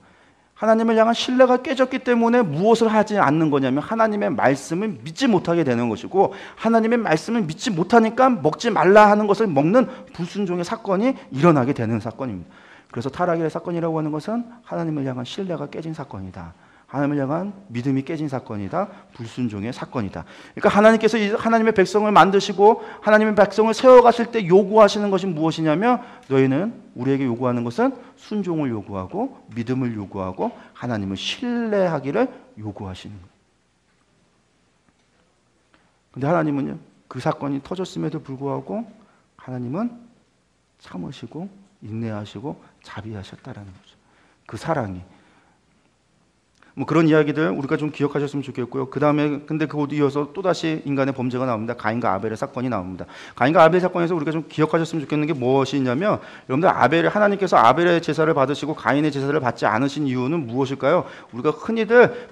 하나님을 향한 신뢰가 깨졌기 때문에 무엇을 하지 않는 거냐면 하나님의 말씀을 믿지 못하게 되는 것이고 하나님의 말씀을 믿지 못하니까 먹지 말라 하는 것을 먹는 불순종의 사건이 일어나게 되는 사건입니다. 그래서 타락의 사건이라고 하는 것은 하나님을 향한 신뢰가 깨진 사건이다. 하나님을 향한 믿음이 깨진 사건이다. 불순종의 사건이다. 그러니까 하나님께서 하나님의 백성을 만드시고 하나님의 백성을 세워가실 때 요구하시는 것이 무엇이냐면 너희는 우리에게 요구하는 것은 순종을 요구하고 믿음을 요구하고 하나님을 신뢰하기를 요구하시는 거예요. 그런데 하나님은요, 그 사건이 터졌음에도 불구하고 하나님은 참으시고 인내하시고 자비하셨다라는 거죠. 그 사랑이. 뭐 그런 이야기들 우리가 좀 기억하셨으면 좋겠고요. 그 다음에 근데 그곳 이어서 또다시 인간의 범죄가 나옵니다. 가인과 아벨의 사건이 나옵니다. 가인과 아벨 사건에서 우리가 좀 기억하셨으면 좋겠는 게 무엇이 있냐면 여러분들 하나님께서 아벨의 제사를 받으시고 가인의 제사를 받지 않으신 이유는 무엇일까요? 우리가 흔히들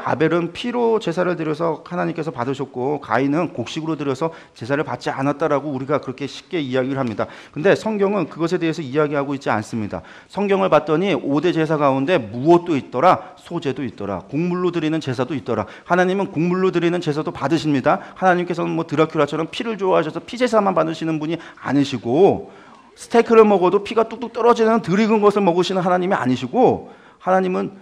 아벨은 피로 제사를 드려서 하나님께서 받으셨고 가인은 곡식으로 드려서 제사를 받지 않았다라고 우리가 그렇게 쉽게 이야기를 합니다. 근데 성경은 그것에 대해서 이야기하고 있지 않습니다. 성경을 봤더니 5대 제사 가운데 무엇도 있더라. 소제도 있더라. 곡물로 드리는 제사도 있더라. 하나님은 곡물로 드리는 제사도 받으십니다. 하나님께서는 뭐 드라큘라처럼 피를 좋아하셔서 피 제사만 받으시는 분이 아니시고 스테이크를 먹어도 피가 뚝뚝 떨어지는 덜 익은 것을 먹으시는 하나님이 아니시고 하나님은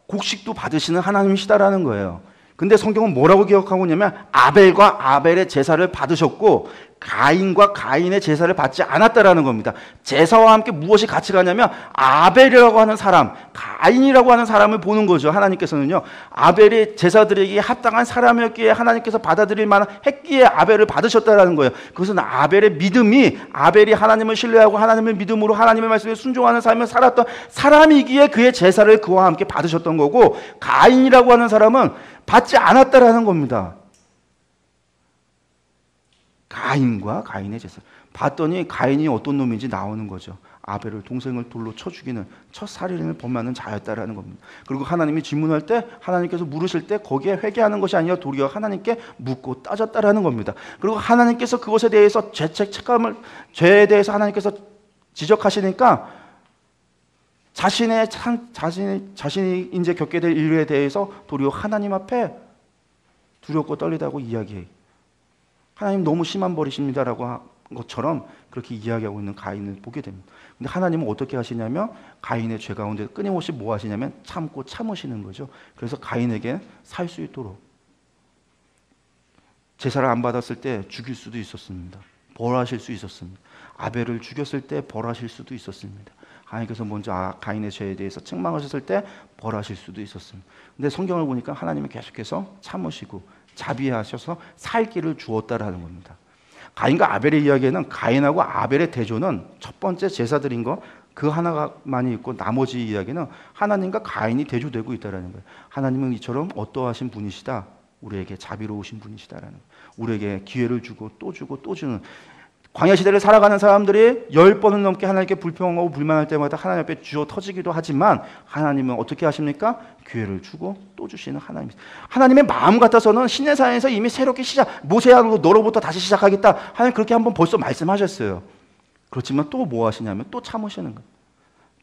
곡식도 받으시는 하나님이시다라는 거예요. 근데 성경은 뭐라고 기억하고 있냐면 아벨과 아벨의 제사를 받으셨고 가인과 가인의 제사를 받지 않았다라는 겁니다. 제사와 함께 무엇이 같이 가냐면 아벨이라고 하는 사람, 가인이라고 하는 사람을 보는 거죠. 하나님께서는요, 아벨이 제사드리기에 합당한 사람이었기에 하나님께서 받아들일 만한 했기에 아벨을 받으셨다라는 거예요. 그것은 아벨의 믿음이, 아벨이 하나님을 신뢰하고 하나님의 믿음으로 하나님의 말씀에 순종하는 삶을 살았던 사람이기에 그의 제사를 그와 함께 받으셨던 거고, 가인이라고 하는 사람은 받지 않았다라는 겁니다. 가인과 가인의 제사. 봤더니 가인이 어떤 놈인지 나오는 거죠. 아벨을 동생을 돌로 쳐 죽이는 첫 살인을 범하는 자였다라는 겁니다. 그리고 하나님이 질문할 때 하나님께서 물으실 때 거기에 회개하는 것이 아니라 도리어 하나님께 묻고 따졌다라는 겁니다. 그리고 하나님께서 그것에 대해서 죄에 대해서 하나님께서 지적하시니까 자신이 이제 겪게 될 일에 대해서 도리어 하나님 앞에 두렵고 떨리다고 이야기해. 하나님 너무 심한 벌이십니다라고 한 것처럼 그렇게 이야기하고 있는 가인을 보게 됩니다. 근데 하나님은 어떻게 하시냐면 가인의 죄 가운데 끊임없이 뭐 하시냐면 참고 참으시는 거죠. 그래서 가인에게 살 수 있도록 제사를 안 받았을 때 죽일 수도 있었습니다. 벌하실 수 있었습니다. 아벨을 죽였을 때 벌하실 수도 있었습니다. 하나님께서 먼저 가인의 죄에 대해서 책망하셨을 때 벌하실 수도 있었습니다. 근데 성경을 보니까 하나님은 계속해서 참으시고 자비하셔서 살 길을 주었다라는 겁니다. 가인과 아벨의 이야기에는 가인하고 아벨의 대조는 첫 번째 제사 드린 거 그 하나만이 있고 나머지 이야기는 하나님과 가인이 대조되고 있다는 거예요. 하나님은 이처럼 어떠하신 분이시다. 우리에게 자비로우신 분이시다라는 거예요. 우리에게 기회를 주고 또 주고 또 주는 광야 시대를 살아가는 사람들이 10번은 넘게 하나님께 불평하고 불만할 때마다 하나님 앞에 쥐어 터지기도 하지만 하나님은 어떻게 하십니까? 기회를 주고 또 주시는 하나님이세요. 하나님의 마음 같아서는 시내산에서 이미 새롭게 모세야 너로부터 다시 시작하겠다. 하나님 그렇게 한번 벌써 말씀하셨어요. 그렇지만 또 뭐 하시냐면 또 참으시는 거예요.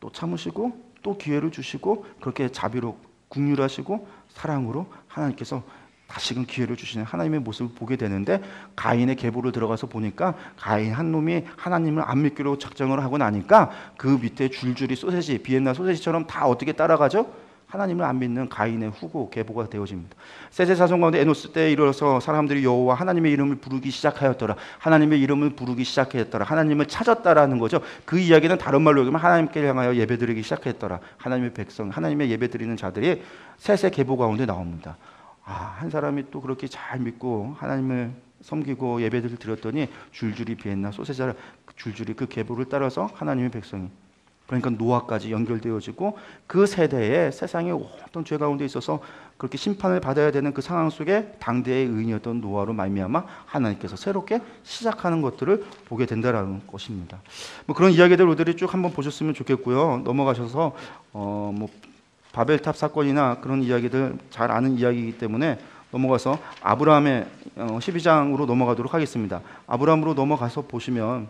또 참으시고 또 기회를 주시고 그렇게 자비로 긍휼하시고 사랑으로 하나님께서 다시금 기회를 주시는 하나님의 모습을 보게 되는데 가인의 계보를 들어가서 보니까 가인 한 놈이 하나님을 안 믿기로 작정을 하고 나니까 그 밑에 줄줄이 소세지, 비엔나 소세지처럼 다 어떻게 따라가죠? 하나님을 안 믿는 가인의 후고 계보가 되어집니다. 세세 사성 가운데 에노스 때에 이르러서 사람들이 여호와 하나님의 이름을 부르기 시작하였더라. 하나님의 이름을 부르기 시작했더라. 하나님을 찾았다라는 거죠. 그 이야기는 다른 말로 얘기하면 하나님께 향하여 예배드리기 시작했더라. 하나님의 백성, 하나님의 예배드리는 자들이 세세 계보 가운데 나옵니다. 한 사람이 또 그렇게 잘 믿고 하나님을 섬기고 예배를 드렸더니 줄줄이 비엔나 소세지를 줄줄이 그 계보를 따라서 하나님의 백성이 그러니까 노아까지 연결되어지고 그 세대에 세상에 어떤 죄 가운데 있어서 그렇게 심판을 받아야 되는 그 상황 속에 당대의 의인이었던 노아로 말미암아 하나님께서 새롭게 시작하는 것들을 보게 된다라는 것입니다. 뭐 그런 이야기들 우리들이 쭉 한번 보셨으면 좋겠고요. 넘어가셔서 바벨탑 사건이나 그런 이야기들 잘 아는 이야기이기 때문에 넘어가서 아브라함의 12장으로 넘어가도록 하겠습니다. 아브라함으로 넘어가서 보시면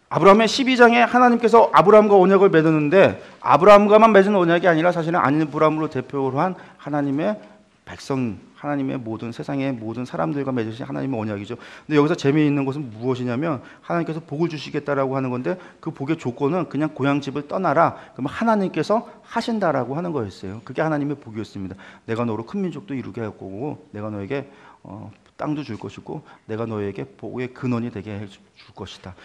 아브라함의 12장에 하나님께서 아브라함과 언약을 맺었는데 아브라함과만 맺은 언약이 아니라 사실은 아브라함으로 대표로 한 하나님의 백성, 하나님의 모든 세상의 모든 사람들과 맺으신 하나님의 언약이죠. 근데 여기서 재미있는 것은 무엇이냐면 하나님께서 복을 주시겠다라고 하는 건데 그 복의 조건은 그냥 고향집을 떠나라. 그러면 하나님께서 하신다라고 하는 거였어요. 그게 하나님의 복이었습니다. 내가 너로 큰 민족도 이루게 할 거고 내가 너에게 땅도 줄 것이고 내가 너에게 복의 근원이 되게 해줄 것이다.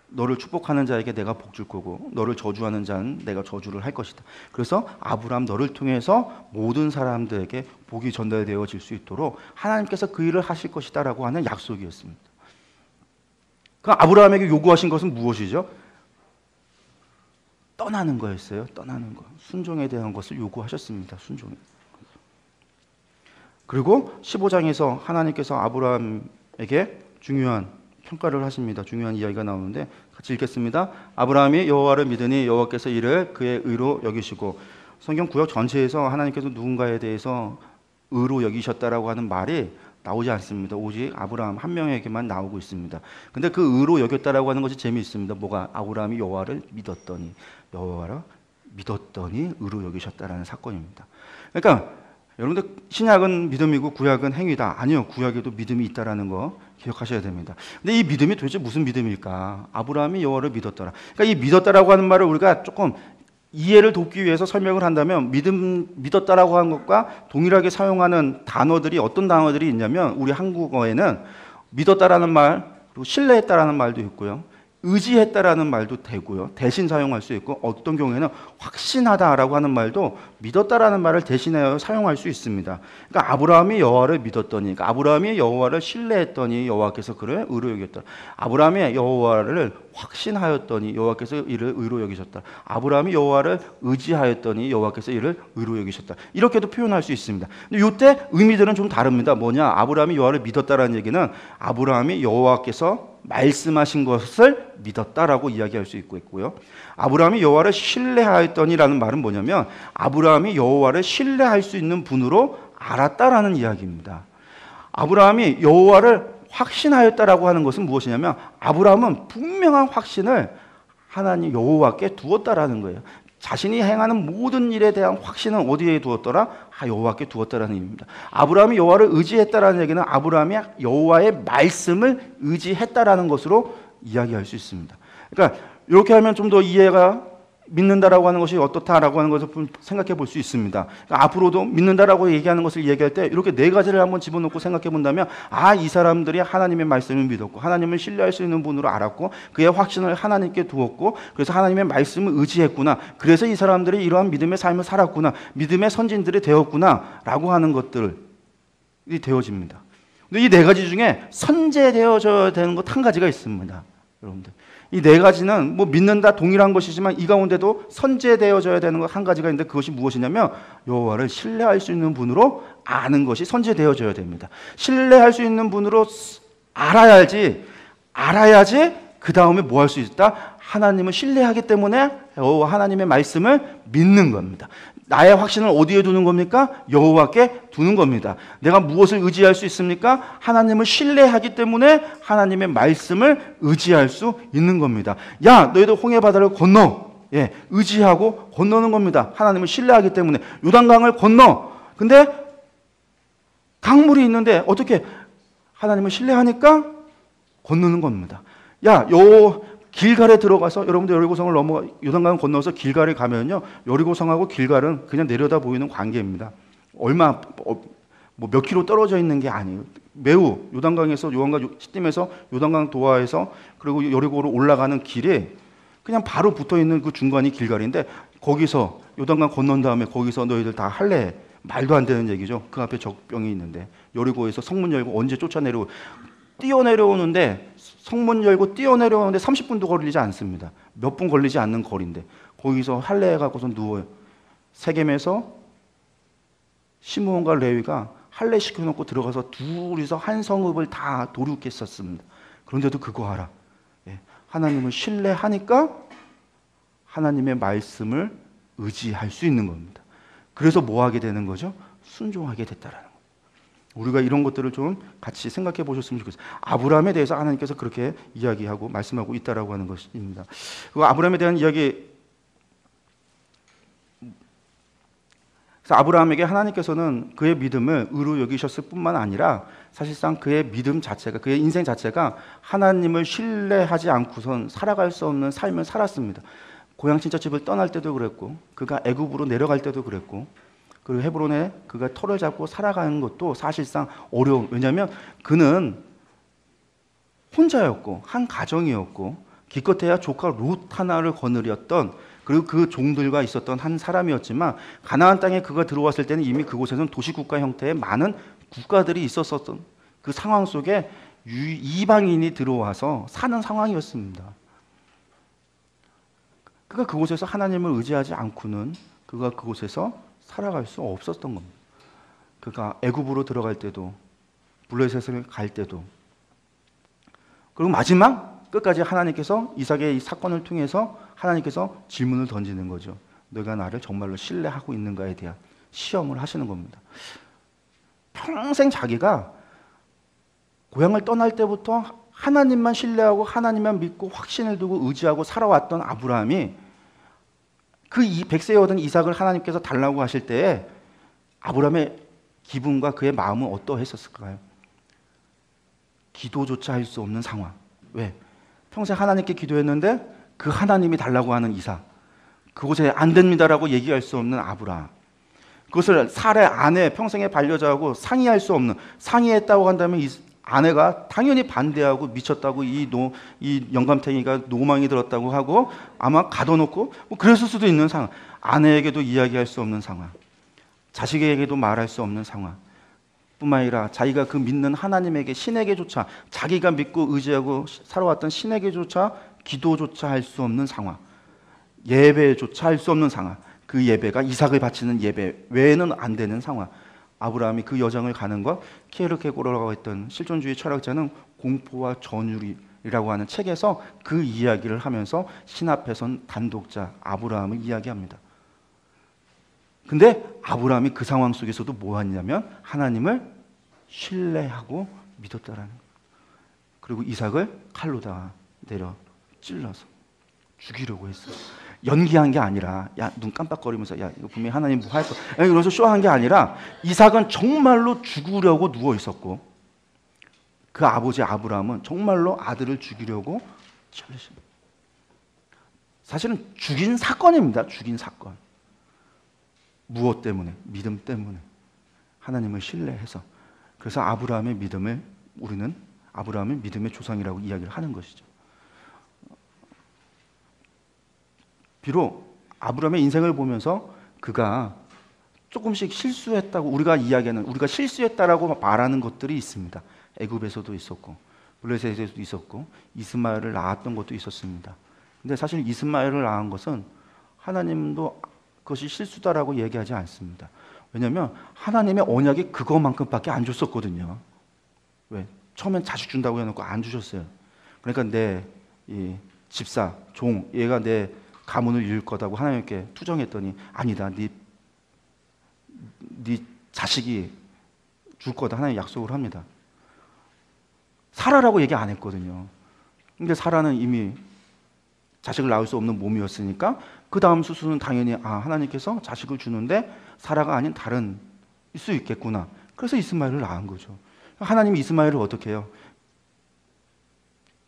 너를 축복하는 자에게 내가 복 줄 거고 너를 저주하는 자는 내가 저주를 할 것이다. 그래서 아브라함 너를 통해서 모든 사람들에게 복이 전달되어질 수 있도록 하나님께서 그 일을 하실 것이다라고 하는 약속이었습니다. 그럼 아브라함에게 요구하신 것은 무엇이죠? 떠나는 거였어요. 떠나는 거. 순종에 대한 것을 요구하셨습니다. 순종에. 그리고 15장에서 하나님께서 아브라함에게 중요한 평가를 하십니다. 중요한 이야기가 나오는데 같이 읽겠습니다. 아브라함이 여호와를 믿으니 여호와께서 이를 그의 의로 여기시고 성경 구역 전체에서 하나님께서 누군가에 대해서 의로 여기셨다라고 하는 말이 나오지 않습니다. 오직 아브라함 한 명에게만 나오고 있습니다. 근데 그 의로 여겼다라고 하는 것이 재미있습니다. 뭐가? 아브라함이 여호와를 믿었더니 의로 여기셨다라는 사건입니다. 그러니까 여러분들 신약은 믿음이고 구약은 행위다. 아니요. 구약에도 믿음이 있다라는 거 기억하셔야 됩니다. 근데 이 믿음이 도대체 무슨 믿음일까? 아브라함이 여호와를 믿었더라. 그러니까 이 믿었다라고 하는 말을 우리가 조금 이해를 돕기 위해서 설명을 한다면 믿었다라고 하는 것과 동일하게 사용하는 단어들이 어떤 단어들이 있냐면 우리 한국어에는 믿었다라는 말 그리고 신뢰했다라는 말도 있고요. 의지했다라는 말도 되고요. 대신 사용할 수 있고 어떤 경우에는 확신하다라고 하는 말도 믿었다라는 말을 대신하여 사용할 수 있습니다. 그러니까 아브라함이 여호와를 믿었더니 그러니까 아브라함이 여호와를 신뢰했더니 여호와께서 그를 의로 여겼더라. 아브라함이 여호와를 확신하였더니 여호와께서 이를 의로 여기셨다. 아브라함이 여호와를 의지하였더니 여호와께서 이를 의로 여기셨다. 이렇게도 표현할 수 있습니다. 근데 이때 의미들은 좀 다릅니다. 뭐냐? 아브라함이 여호와를 믿었다라는 얘기는 아브라함이 여호와께서 말씀하신 것을 믿었다라고 이야기할 수 있고요. 아브라함이 여호와를 신뢰하였더니라는 말은 뭐냐면 아브라함이 여호와를 신뢰할 수 있는 분으로 알았다라는 이야기입니다. 아브라함이 여호와를 확신하였다라고 하는 것은 무엇이냐면 아브라함은 분명한 확신을 하나님 여호와께 두었다라는 거예요. 자신이 행하는 모든 일에 대한 확신은 어디에 두었더라? 여호와께 두었다라는 의미입니다. 아브라함이 여호와를 의지했다라는 얘기는 아브라함이 여호와의 말씀을 의지했다라는 것으로 이야기할 수 있습니다. 그러니까 이렇게 하면 좀 더 이해가 믿는다라고 하는 것이 어떻다라고 하는 것을 생각해 볼 수 있습니다. 그러니까 앞으로도 믿는다라고 얘기하는 것을 얘기할 때 이렇게 네 가지를 한번 집어넣고 생각해 본다면 이 사람들이 하나님의 말씀을 믿었고 하나님을 신뢰할 수 있는 분으로 알았고 그의 확신을 하나님께 두었고 그래서 하나님의 말씀을 의지했구나. 그래서 이 사람들이 이러한 믿음의 삶을 살았구나. 믿음의 선진들이 되었구나 라고 하는 것들이 되어집니다. 근데 이 네 가지 중에 선제되어져야 되는 것 한 가지가 있습니다. 여러분들, 이 네 가지는 뭐 믿는다 동일한 것이지만 이 가운데도 선제되어져야 되는 것 한 가지가 있는데 그것이 무엇이냐면 여호와를 신뢰할 수 있는 분으로 아는 것이 선제되어져야 됩니다. 신뢰할 수 있는 분으로 알아야지 그 다음에 뭐 할 수 있다? 하나님을 신뢰하기 때문에 여호와 하나님의 말씀을 믿는 겁니다. 나의 확신을 어디에 두는 겁니까? 여호와께 두는 겁니다. 내가 무엇을 의지할 수 있습니까? 하나님을 신뢰하기 때문에 하나님의 말씀을 의지할 수 있는 겁니다. 야, 너희들 홍해 바다를 건너. 의지하고 건너는 겁니다. 하나님을 신뢰하기 때문에 요단강을 건너. 근데 강물이 있는데 어떻게 하나님을 신뢰하니까 건너는 겁니다. 야, 길갈에 들어가서 여러분들 여리고성을 넘어 요단강을 건너서 길갈에 가면요, 여리고성하고 길갈은 그냥 내려다 보이는 관계입니다. 얼마 몇 킬로 떨어져 있는 게 아니에요. 매우 요단강에서 요한강 시딤에서 요단강 도하에서 그리고 여리고로 올라가는 길에 그냥 바로 붙어 있는 그 중간이 길갈인데 거기서 요단강 건넌 다음에 거기서 너희들 다 할래? 말도 안 되는 얘기죠. 그 앞에 적병이 있는데 여리고에서 성문 열고 언제 쫓아내려고 뛰어내려오는데 성문 열고 뛰어내려오는데 30분도 걸리지 않습니다. 몇 분 걸리지 않는 거리인데 거기서 할례해 갖고서 누워요. 세겜에서 시므온과 레위가 할례 시켜놓고 들어가서 둘이서 한 성읍을 다 도륙했었습니다. 그런데도 그거 알아. 하나님을 신뢰하니까 하나님의 말씀을 의지할 수 있는 겁니다. 그래서 뭐 하게 되는 거죠? 순종하게 됐다라는 거예요. 우리가 이런 것들을 좀 같이 생각해 보셨으면 좋겠어요. 아브라함에 대해서 하나님께서 그렇게 이야기하고 말씀하고 있다라고 하는 것입니다. 그 아브라함에 대한 이야기, 그래서 아브라함에게 하나님께서는 그의 믿음을 의로 여기셨을 뿐만 아니라 사실상 그의 믿음 자체가, 그의 인생 자체가 하나님을 신뢰하지 않고선 살아갈 수 없는 삶을 살았습니다. 고향 친척집을 떠날 때도 그랬고, 그가 애굽으로 내려갈 때도 그랬고, 그리고 헤브론에 그가 터를 잡고 살아가는 것도 사실상 어려운, 왜냐하면 그는 혼자였고 한 가정이었고 기껏해야 조카 롯 하나를 거느렸던, 그리고 그 종들과 있었던 한 사람이었지만 가나안 땅에 그가 들어왔을 때는 이미 그곳에는 도시국가 형태의 많은 국가들이 있었던 그 상황 속에 이방인이 들어와서 사는 상황이었습니다. 그가 그곳에서 하나님을 의지하지 않고는 그가 그곳에서 살아갈 수 없었던 겁니다. 그가 애굽으로 들어갈 때도, 블레셋을 갈 때도, 그리고 마지막 끝까지 하나님께서 이삭의 이 사건을 통해서 하나님께서 질문을 던지는 거죠. 너가 나를 정말로 신뢰하고 있는가에 대한 시험을 하시는 겁니다. 평생 자기가 고향을 떠날 때부터 하나님만 신뢰하고 하나님만 믿고 확신을 두고 의지하고 살아왔던 아브라함이 그 100세에 얻은 이삭을 하나님께서 달라고 하실 때에 아브라함의 기분과 그의 마음은 어떠했었을까요? 기도조차 할 수 없는 상황. 왜? 평생 하나님께 기도했는데 그 하나님이 달라고 하는 이삭, 그곳에 안 됩니다라고 얘기할 수 없는 아브라함, 그것을 살의 아내, 평생의 반려자하고 상의할 수 없는, 상의했다고 한다면 이 아내가 당연히 반대하고 미쳤다고 이 영감탱이가 노망이 들었다고 하고 아마 가둬놓고 뭐 그랬을 수도 있는 상황, 아내에게도 이야기할 수 없는 상황, 자식에게도 말할 수 없는 상황 뿐만 아니라 자기가 그 믿는 하나님에게, 신에게조차, 자기가 믿고 의지하고 살아왔던 신에게조차 기도조차 할 수 없는 상황, 예배조차 할 수 없는 상황, 그 예배가 이삭을 바치는 예배 외에는 안 되는 상황. 아브라함이 그 여정을 가는 것, 키에르케고르라고 했던 실존주의 철학자는 공포와 전율이라고 하는 책에서 그 이야기를 하면서 신 앞에선 단독자 아브라함을 이야기합니다. 근데 아브라함이 그 상황 속에서도 뭐 했냐면 하나님을 신뢰하고 믿었다라는 거예요. 그리고 이삭을 칼로다가 내려 찔러서 죽이려고 했어요. 연기한 게 아니라 야 눈 깜빡거리면서 야 이거 분명히 하나님 뭐 할 거 이러면서 쇼한 게 아니라 이삭은 정말로 죽으려고 누워 있었고 그 아버지 아브라함은 정말로 아들을 죽이려고 잘렸습니다. 사실은 죽인 사건입니다. 죽인 사건. 무엇 때문에? 믿음 때문에. 하나님을 신뢰해서. 그래서 아브라함의 믿음을 우리는 아브라함의 믿음의 조상이라고 이야기를 하는 것이죠. 비록 아브라함의 인생을 보면서 그가 조금씩 실수했다고 우리가 이야기하는 우리가 실수했다라고 말하는 것들이 있습니다. 애굽에서도 있었고 블레셋에서도 있었고 이스마엘을 낳았던 것도 있었습니다. 근데 사실 이스마엘을 낳은 것은 하나님도 그것이 실수다라고 얘기하지 않습니다. 왜냐하면 하나님의 언약이 그것만큼밖에 안 줬었거든요. 왜? 처음엔 자식 준다고 해놓고 안 주셨어요. 그러니까 내 이 집사, 종, 얘가 내 가문을 이을 거다고 하나님께 투정했더니 아니다. 네 자식이 줄 거다. 하나님 약속을 합니다. 사라라고 얘기 안 했거든요. 근데 사라는 이미 자식을 낳을 수 없는 몸이었으니까 그 다음 수순은 당연히 하나님께서 자식을 주는데 사라가 아닌 다른 수 있겠구나. 그래서 이스마엘을 낳은 거죠. 하나님이 이스마엘을 어떻게 해요?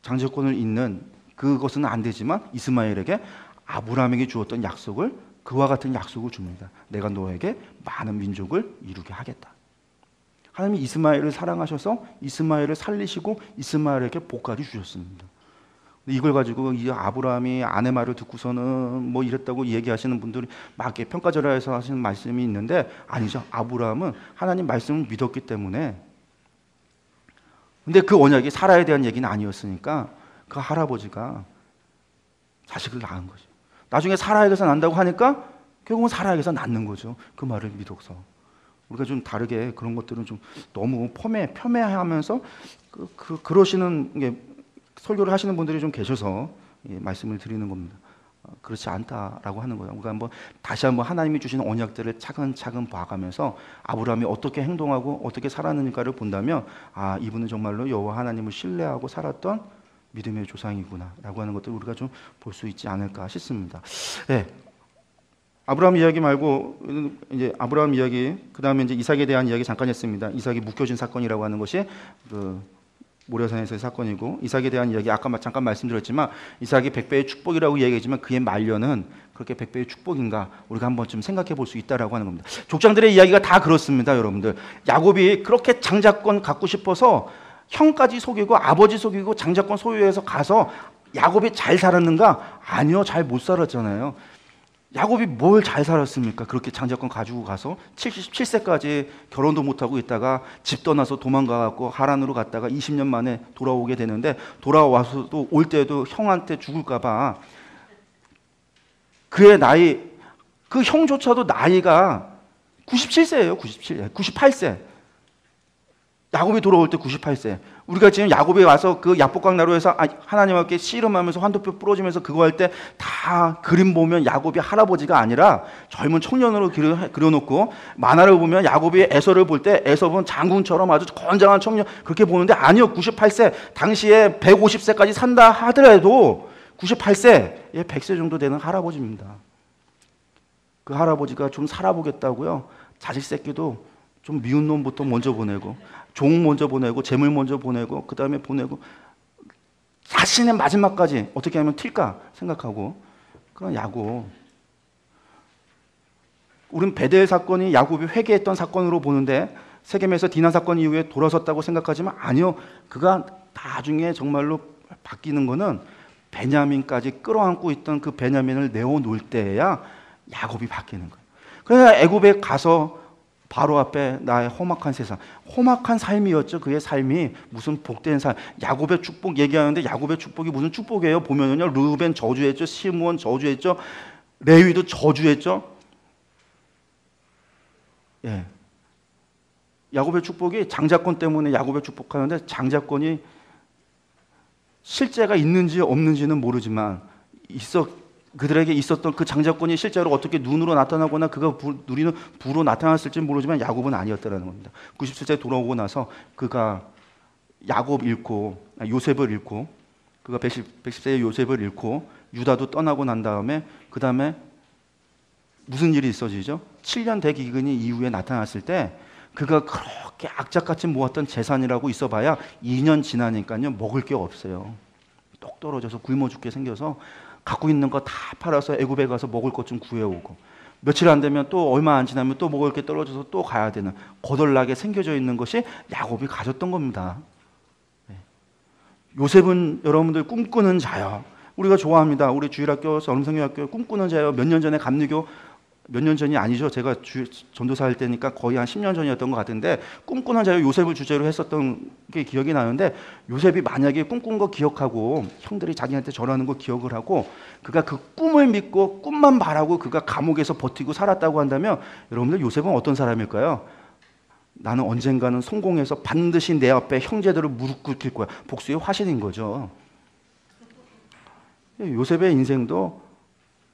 장자권을 잇는 그것은 안 되지만 이스마엘에게 아브라함에게 주었던 약속을 그와 같은 약속을 줍니다. 내가 너에게 많은 민족을 이루게 하겠다. 하나님이 이스마엘을 사랑하셔서 이스마엘을 살리시고 이스마엘에게 복까지 주셨습니다. 이걸 가지고 이 아브라함이 아내 말을 듣고서는 뭐 이랬다고 얘기하시는 분들이 막 평가절하해서 하시는 말씀이 있는데 아니죠. 아브라함은 하나님 말씀을 믿었기 때문에 근데 그 언약이 사라에 대한 얘기는 아니었으니까 그 할아버지가 자식을 낳은 거죠. 나중에 사라에게서 난다고 하니까 결국은 사라에게서 낳는 거죠. 그 말을 믿어서. 우리가 좀 다르게 그런 것들은 좀 너무 폄훼하면서 그러시는 게 설교를 하시는 분들이 좀 계셔서 말씀을 드리는 겁니다. 그렇지 않다라고 하는 거예요. 우리가 다시 한번 하나님이 주시는 언약들을 차근차근 봐가면서 아브라함이 어떻게 행동하고 어떻게 살았는가를 본다면 이분은 정말로 여호와 하나님을 신뢰하고 살았던 믿음의 조상이구나라고 하는 것들을 우리가 좀 볼 수 있지 않을까 싶습니다. 네. 아브라함 이야기 말고 이제 아브라함 이야기 그 다음에 이제 이삭에 대한 이야기 잠깐 했습니다. 이삭이 묶여진 사건이라고 하는 것이 모리아산에서의 사건이고 이삭에 대한 이야기 아까 잠깐 말씀드렸지만 이삭이 100배의 축복이라고 얘기했지만 그의 말년은 그렇게 100배의 축복인가 우리가 한번 좀 생각해 볼 수 있다라고 하는 겁니다. 족장들의 이야기가 다 그렇습니다. 여러분들 야곱이 그렇게 장자권 갖고 싶어서 형까지 속이고 아버지 속이고 장자권 소유해서 가서 야곱이 잘 살았는가? 아니요. 잘 못 살았잖아요. 야곱이 뭘 잘 살았습니까? 그렇게 장자권 가지고 가서 77세까지 결혼도 못하고 있다가 집 떠나서 도망가갖고 하란으로 갔다가 20년 만에 돌아오게 되는데 돌아와서도 올 때도 형한테 죽을까봐 그의 나이 그 형조차도 나이가 97세예요. 98세. 야곱이 돌아올 때 98세. 우리가 지금 야곱이 와서 그 야복강 나루에서 하나님께 씨름하면서 환도표 부러지면서 그거 할 때 다 그림 보면 야곱이 할아버지가 아니라 젊은 청년으로 그려놓고 만화를 보면 야곱이 에서를 볼 때 에서는 장군처럼 아주 건장한 청년 그렇게 보는데 아니요. 98세. 당시에 150세까지 산다 하더라도 98세, 100세 정도 되는 할아버지입니다. 그 할아버지가 좀 살아보겠다고요. 자식 새끼도 좀 미운 놈부터 먼저 보내고 종 먼저 보내고 재물 먼저 보내고 그 다음에 보내고 자신의 마지막까지 어떻게 하면 튈까 생각하고 그런 야곱. 우린 베델 사건이 야곱이 회개했던 사건으로 보는데 세겜에서 디나 사건 이후에 돌아섰다고 생각하지만 아니요. 그가 나중에 정말로 바뀌는 거는 베냐민까지 끌어안고 있던 그 베냐민을 내어놓을 때야 야곱이 바뀌는 거예요. 그래서 애굽에 가서 바로 앞에 나의 험악한 세상, 험악한 삶이었죠. 그의 삶이 무슨 복된 삶. 야곱의 축복 얘기하는데 야곱의 축복이 무슨 축복이에요? 보면은요, 르우벤 저주했죠, 시므온 저주했죠, 레위도 저주했죠. 예, 야곱의 축복이 장자권 때문에 야곱의 축복하는데 장자권이 실제가 있는지 없는지는 모르지만 그들에게 있었던 그 장자권이 실제로 어떻게 눈으로 나타나거나 그가 누리는 부로 나타났을지는 모르지만 야곱은 아니었다는 겁니다. 97세에 돌아오고 나서 그가 요셉을 잃고 그가 110세의 요셉을 잃고 유다도 떠나고 난 다음에 그 다음에 무슨 일이 있어지죠? 7년 대기근이 이후에 나타났을 때 그가 그렇게 악착같이 모았던 재산이라고 있어봐야 2년 지나니까요 먹을 게 없어요. 똑 떨어져서 굶어 죽게 생겨서 갖고 있는 거 다 팔아서 애굽에 가서 먹을 것 좀 구해오고 며칠 안 되면 또 얼마 안 지나면 또 먹을 게 떨어져서 또 가야 되는 거덜나게 생겨져 있는 것이 야곱이 가졌던 겁니다. 요셉은 여러분들 꿈꾸는 자요. 우리가 좋아합니다. 우리 주일학교, 얼음성경학교 꿈꾸는 자요. 몇 년 전에 감리교 몇 년 전이 아니죠. 제가 전도사 할 때니까 거의 한 10년 전이었던 것 같은데 꿈꾸는 자유 요셉을 주제로 했었던 게 기억이 나는데 요셉이 만약에 꿈꾼 거 기억하고 형들이 자기한테 전하는 거 기억을 하고 그가 그 꿈을 믿고 꿈만 바라고 그가 감옥에서 버티고 살았다고 한다면 여러분들 요셉은 어떤 사람일까요? 나는 언젠가는 성공해서 반드시 내 앞에 형제들을 무릎 꿇힐 거야. 복수의 화신인 거죠. 요셉의 인생도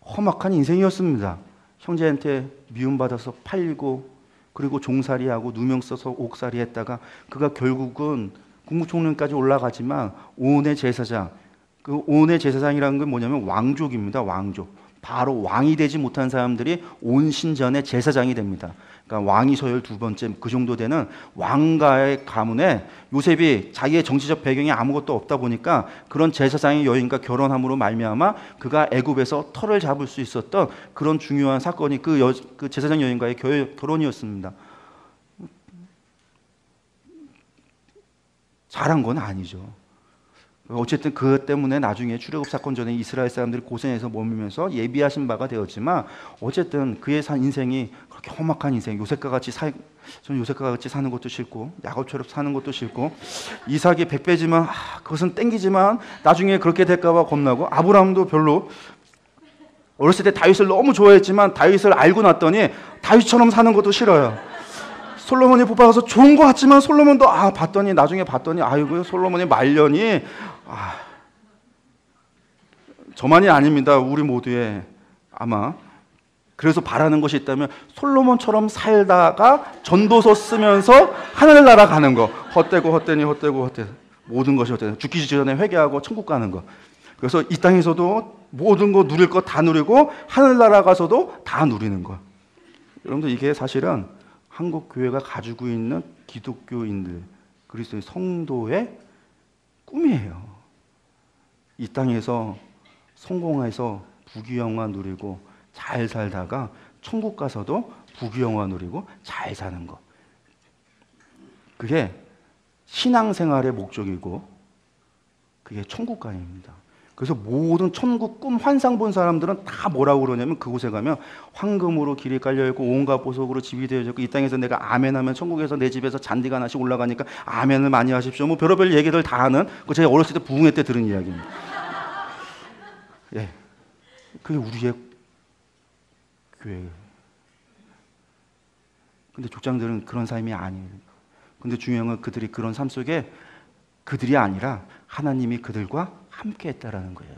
험악한 인생이었습니다. 형제한테 미움받아서 팔리고 그리고 종살이하고 누명 써서 옥살이 했다가 그가 결국은 국무총리까지 올라가지만 온의 제사장, 그 온의 제사장이라는 건 뭐냐면 왕족입니다. 왕족. 바로 왕이 되지 못한 사람들이 온 신전의 제사장이 됩니다. 그러니까 왕이 서열 두 번째 그 정도 되는 왕가의 가문에 요셉이 자기의 정치적 배경이 아무것도 없다 보니까 그런 제사장의 여인과 결혼함으로 말미암아 그가 애굽에서 터를 잡을 수 있었던 그런 중요한 사건이 그 제사장 여인과의 결혼이었습니다. 잘한 건 아니죠. 어쨌든 그것 때문에 나중에 출애굽 사건 전에 이스라엘 사람들이 고생해서 머물면서 예비하신 바가 되었지만 어쨌든 그의 인생이 그렇게 험악한 인생, 요셉과 같이 저는 요셉과 같이 사는 것도 싫고 야곱처럼 사는 것도 싫고 이삭이 100배지만 그것은 땡기지만 나중에 그렇게 될까 봐 겁나고 아브라함도 별로 어렸을 때 다윗을 너무 좋아했지만 다윗을 알고 났더니 다윗처럼 사는 것도 싫어요. 솔로몬이 뽑아가서 좋은 것 같지만 솔로몬도 나중에 봤더니 아이고 솔로몬의 말년이 저만이 아닙니다. 우리 모두의 아마 그래서 바라는 것이 있다면 솔로몬처럼 살다가 전도서 쓰면서 하늘나라 가는 거 헛되고 모든 것이 헛되고 죽기 전에 회개하고 천국 가는 거. 그래서 이 땅에서도 모든 거 누릴 거 다 누리고 하늘나라 가서도 다 누리는 거. 여러분들 이게 사실은 한국 교회가 가지고 있는 기독교인들 그리스도의 성도의 꿈이에요. 이 땅에서 성공해서 부귀영화 누리고 잘 살다가 천국 가서도 부귀영화 누리고 잘 사는 것. 그게 신앙생활의 목적이고 그게 천국가입니다. 그래서 모든 천국 꿈 환상 본 사람들은 다 뭐라고 그러냐면 그곳에 가면 황금으로 길이 깔려있고 온갖 보석으로 집이 되어져 있고 이 땅에서 내가 아멘하면 천국에서 내 집에서 잔디가 하나씩 올라가니까 아멘을 많이 하십시오. 뭐 별의별 얘기들 다 하는 그 제가 어렸을 때 부흥회 때 들은 이야기입니다. 예, 그게 우리의 교회예요. 근데 족장들은 그런 삶이 아니에요. 근데 중요한 건 그들이 그런 삶 속에 그들이 아니라 하나님이 그들과 함께 했다라는 거예요.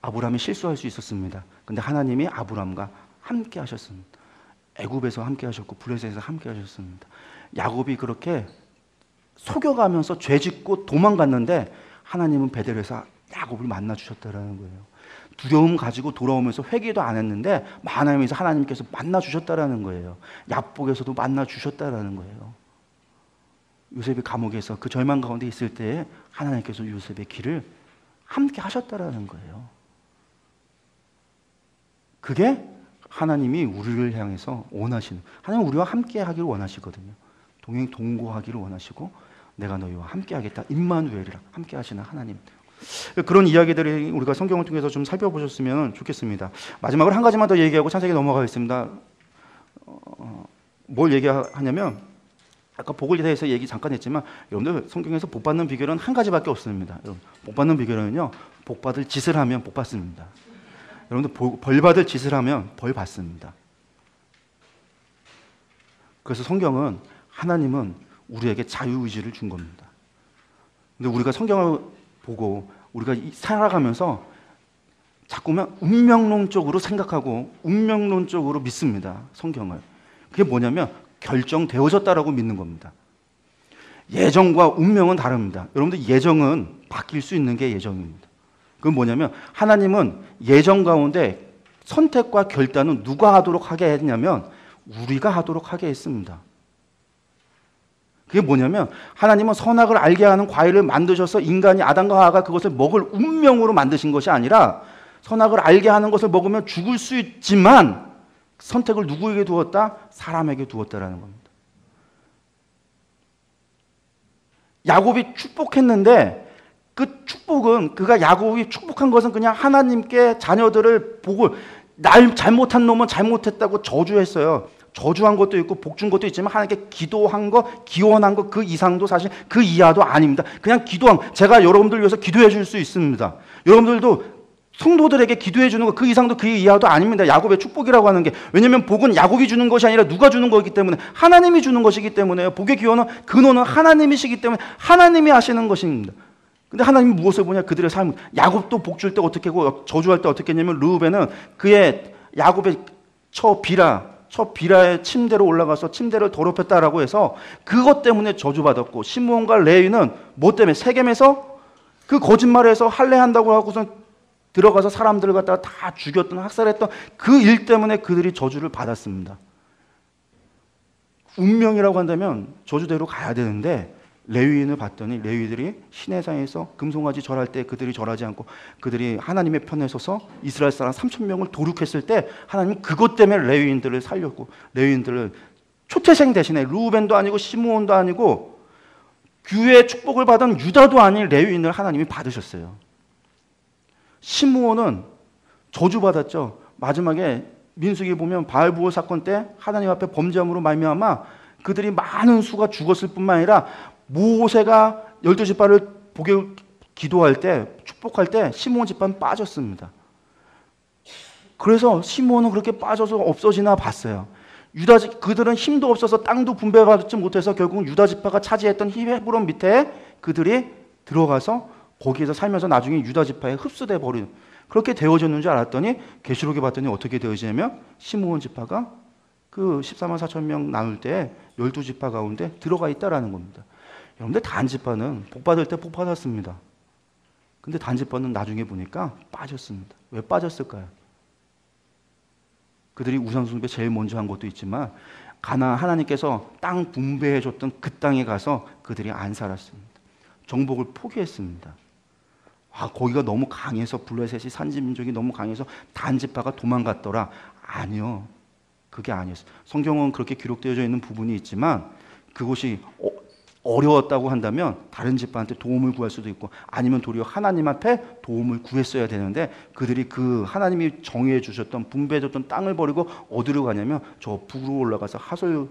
아브라함이 실수할 수 있었습니다. 근데 하나님이 아브라함과 함께 하셨습니다. 애굽에서 함께 하셨고 블레셋에서 함께 하셨습니다. 야곱이 그렇게 속여가면서 죄짓고 도망갔는데 하나님은 베델에서 야곱을 만나 주셨다라는 거예요. 두려움 가지고 돌아오면서 회개도 안 했는데 하나님께서 만나 주셨다라는 거예요. 야복에서도 만나 주셨다라는 거예요. 요셉이 감옥에서 그 절망 가운데 있을 때 하나님께서 요셉의 길을 함께 하셨다라는 거예요. 그게 하나님이 우리를 향해서 원하시는, 하나님은 우리와 함께 하기를 원하시거든요. 동행동거하기를 원하시고 내가 너희와 함께 하겠다. 임마누엘이라 함께 하시는 하나님. 그런 이야기들이 우리가 성경을 통해서 좀 살펴보셨으면 좋겠습니다. 마지막으로 한 가지만 더 얘기하고 창세기 넘어가겠습니다. 뭘 얘기하냐면 아까 복을 대해서 얘기 잠깐 했지만 여러분들 성경에서 복 받는 비결은 한 가지밖에 없습니다. 여러분, 복 받는 비결은요, 복 받을 짓을 하면 복 받습니다. 여러분들 벌 받을 짓을 하면 벌 받습니다. 그래서 성경은 하나님은 우리에게 자유의지를 준 겁니다. 근데 우리가 성경을 보고 우리가 살아가면서 자꾸만 운명론적으로 생각하고 운명론적으로 믿습니다. 성경을. 그게 뭐냐면 결정되어졌다라고 믿는 겁니다. 예정과 운명은 다릅니다. 여러분들 예정은 바뀔 수 있는 게 예정입니다. 그건 뭐냐면 하나님은 예정 가운데 선택과 결단은 누가 하도록 하게 했냐면 우리가 하도록 하게 했습니다. 그게 뭐냐면 하나님은 선악을 알게 하는 과일을 만드셔서 인간이 아담과 하와가 그것을 먹을 운명으로 만드신 것이 아니라 선악을 알게 하는 것을 먹으면 죽을 수 있지만 선택을 누구에게 두었다? 사람에게 두었다라는 겁니다. 야곱이 축복했는데 그 축복은 그가 야곱이 축복한 것은 그냥 하나님께 자녀들을 보고 날 잘못한 놈은 잘못했다고 저주했어요. 저주한 것도 있고 복준 것도 있지만 하나님께 기도한 거, 기원한 거 그 이상도 사실 그 이하도 아닙니다. 그냥 기도한 제가 여러분들 위해서 기도해 줄 수 있습니다. 여러분들도 성도들에게 기도해 주는 거 그 이상도 그 이하도 아닙니다. 야곱의 축복이라고 하는 게. 왜냐하면 복은 야곱이 주는 것이 아니라 누가 주는 거기 때문에 하나님이 주는 것이기 때문에요. 복의 기원은 근원은 하나님이시기 때문에 하나님이 하시는 것입니다. 근데 하나님이 무엇을 보냐? 그들의 삶. 야곱도 복 줄 때 어떻게 하고 저주할 때 어떻게 했냐면 르우벤은 그의 야곱의 처 비라의 침대로 올라가서 침대를 더럽혔다라고 해서 그것 때문에 저주받았고, 시므온과 레위는 뭐 때문에? 세겜에서 그 거짓말에서 할례한다고 하고서 들어가서 사람들을 갖다가 다 죽였던, 학살했던 그 일 때문에 그들이 저주를 받았습니다. 운명이라고 한다면 저주대로 가야 되는데 레위인을 봤더니 레위들이 시내산에서 금송아지 절할 때 그들이 절하지 않고 그들이 하나님의 편에 서서 이스라엘 사람 3,000명을 도륙했을 때 하나님은 그것 때문에 레위인들을 살렸고, 레위인들을 초태생 대신에 루벤도 아니고 시므온도 아니고 규의 축복을 받은 유다도 아닌 레위인을 하나님이 받으셨어요. 시므온은 저주받았죠. 마지막에 민수기 보면 바알부올 사건 때 하나님 앞에 범죄함으로 말미암아 그들이 많은 수가 죽었을 뿐만 아니라 모세가 12지파를 보게 기도할 때, 축복할 때 시므온 지파는 빠졌습니다. 그래서 시므온은 그렇게 빠져서 없어지나 봤어요. 그들은 힘도 없어서 땅도 분배받지 못해서 결국 유다 지파가 차지했던 헤브론 밑에 그들이 들어가서 거기에서 살면서 나중에 유다 지파에 흡수돼 버리는, 그렇게 되어졌는 줄 알았더니 계시록에 봤더니 어떻게 되어지냐면 시므온 지파가 그 14만 4천 명 나눌 때 12지파 가운데 들어가 있다라는 겁니다. 여러분들 단지파는 복 받을 때 복 받았습니다. 근데 단지파는 나중에 보니까 빠졌습니다. 왜 빠졌을까요? 그들이 우상숭배 제일 먼저 한 것도 있지만 가나안 하나님께서 땅 분배해 줬던 그 땅에 가서 그들이 안 살았습니다. 정복을 포기했습니다. 거기가 너무 강해서 블레셋이 산지민족이 너무 강해서 단지파가 도망갔더라. 아니요. 그게 아니었어요. 성경은 그렇게 기록되어져 있는 부분이 있지만 그것이 어려웠다고 한다면 다른 지파한테 도움을 구할 수도 있고 아니면 도리어 하나님 앞에 도움을 구했어야 되는데 그들이 그 하나님이 정해 주셨던 분배해 줬던 땅을 버리고 어디로 가냐면 저 북으로 올라가서 하솔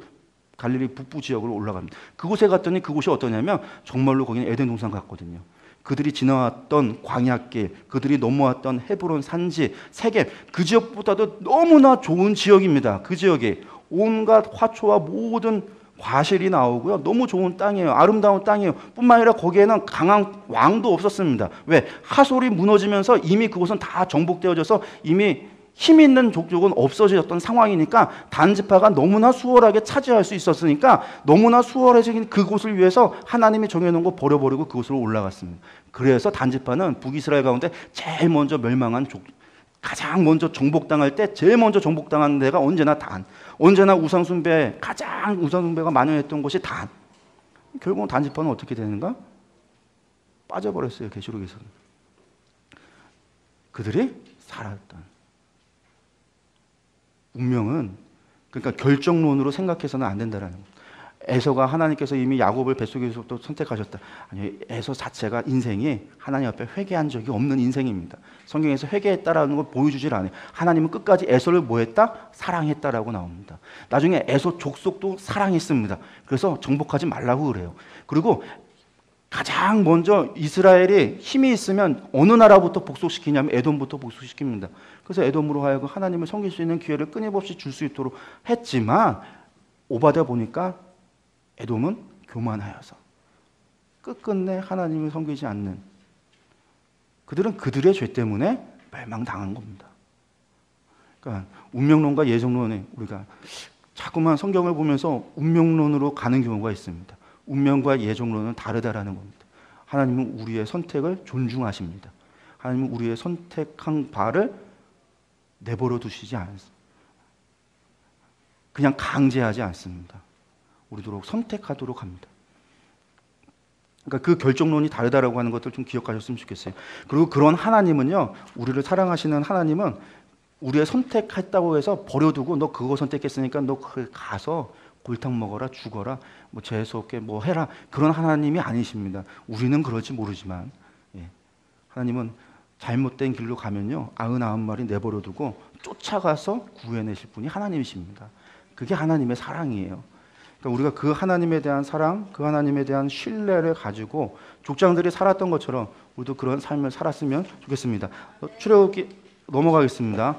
갈릴리 북부 지역으로 올라갑니다. 그곳에 갔더니 그곳이 어떠냐면 정말로 거기는 에덴 동산 같거든요. 그들이 지나왔던 광야길, 그들이 넘어왔던 헤브론 산지, 세겜, 그 지역보다도 너무나 좋은 지역입니다. 그 지역이 온갖 화초와 모든 과실이 나오고요. 너무 좋은 땅이에요. 아름다운 땅이에요. 뿐만 아니라 거기에는 강한 왕도 없었습니다. 왜? 하솔이 무너지면서 이미 그곳은 다 정복되어져서 이미 힘 있는 족족은 없어졌던 상황이니까 단지파가 너무나 수월하게 차지할 수 있었으니까 너무나 수월해진 그곳을 위해서 하나님이 정해놓은 거 버려버리고 그곳으로 올라갔습니다. 그래서 단지파는 북이스라엘 가운데 제일 먼저 멸망한 가장 먼저 정복당할 때 제일 먼저 정복당한 데가 언제나 언제나 가장 우상숭배가 만연했던 곳이 단. 결국은 단지파는 어떻게 되는가? 빠져버렸어요. 계시록에서는. 그들이 살았던 운명은, 그러니까 결정론으로 생각해서는 안 된다라는 거예요. 에서가 하나님께서 이미 야곱을 뱃속에서부터 선택하셨다. 아니, 에서 자체가 인생이 하나님 앞에 회개한 적이 없는 인생입니다. 성경에서 회개했다라는 걸 보여주질 않아요. 하나님은 끝까지 에서를 뭐했다? 사랑했다라고 나옵니다. 나중에 에서 족속도 사랑했습니다. 그래서 정복하지 말라고 그래요. 그리고 가장 먼저 이스라엘이 힘이 있으면 어느 나라부터 복속시키냐면 에돔부터 복속시킵니다. 그래서 에돔으로 하여금 하나님을 섬길 수 있는 기회를 끊임없이 줄 수 있도록 했지만 오바댜 보니까 에돔은 교만하여서 끝끝내 하나님을 섬기지 않는, 그들은 그들의 죄 때문에 멸망당한 겁니다. 그러니까 운명론과 예정론에 우리가 자꾸만 성경을 보면서 운명론으로 가는 경우가 있습니다. 운명과 예정론은 다르다라는 겁니다. 하나님은 우리의 선택을 존중하십니다. 하나님은 우리의 선택한 바를 내버려 두시지 않습니다. 그냥 강제하지 않습니다. 우리도 선택하도록 합니다. 그러니까 그 결정론이 다르다라고 하는 것들 좀 기억하셨으면 좋겠어요. 그리고 그런 하나님은요, 우리를 사랑하시는 하나님은 우리의 선택했다고 해서 버려두고 너 그거 선택했으니까 너 가서 골탕 먹어라, 죽어라, 뭐 재수없게 뭐 해라, 그런 하나님이 아니십니다. 우리는 그럴지 모르지만, 예. 하나님은 잘못된 길로 가면요 99마리 내버려두고 쫓아가서 구해내실 분이 하나님이십니다. 그게 하나님의 사랑이에요. 그러니까 우리가 그 하나님에 대한 사랑, 그 하나님에 대한 신뢰를 가지고 족장들이 살았던 것처럼 우리도 그런 삶을 살았으면 좋겠습니다. 출애굽기 넘어가겠습니다.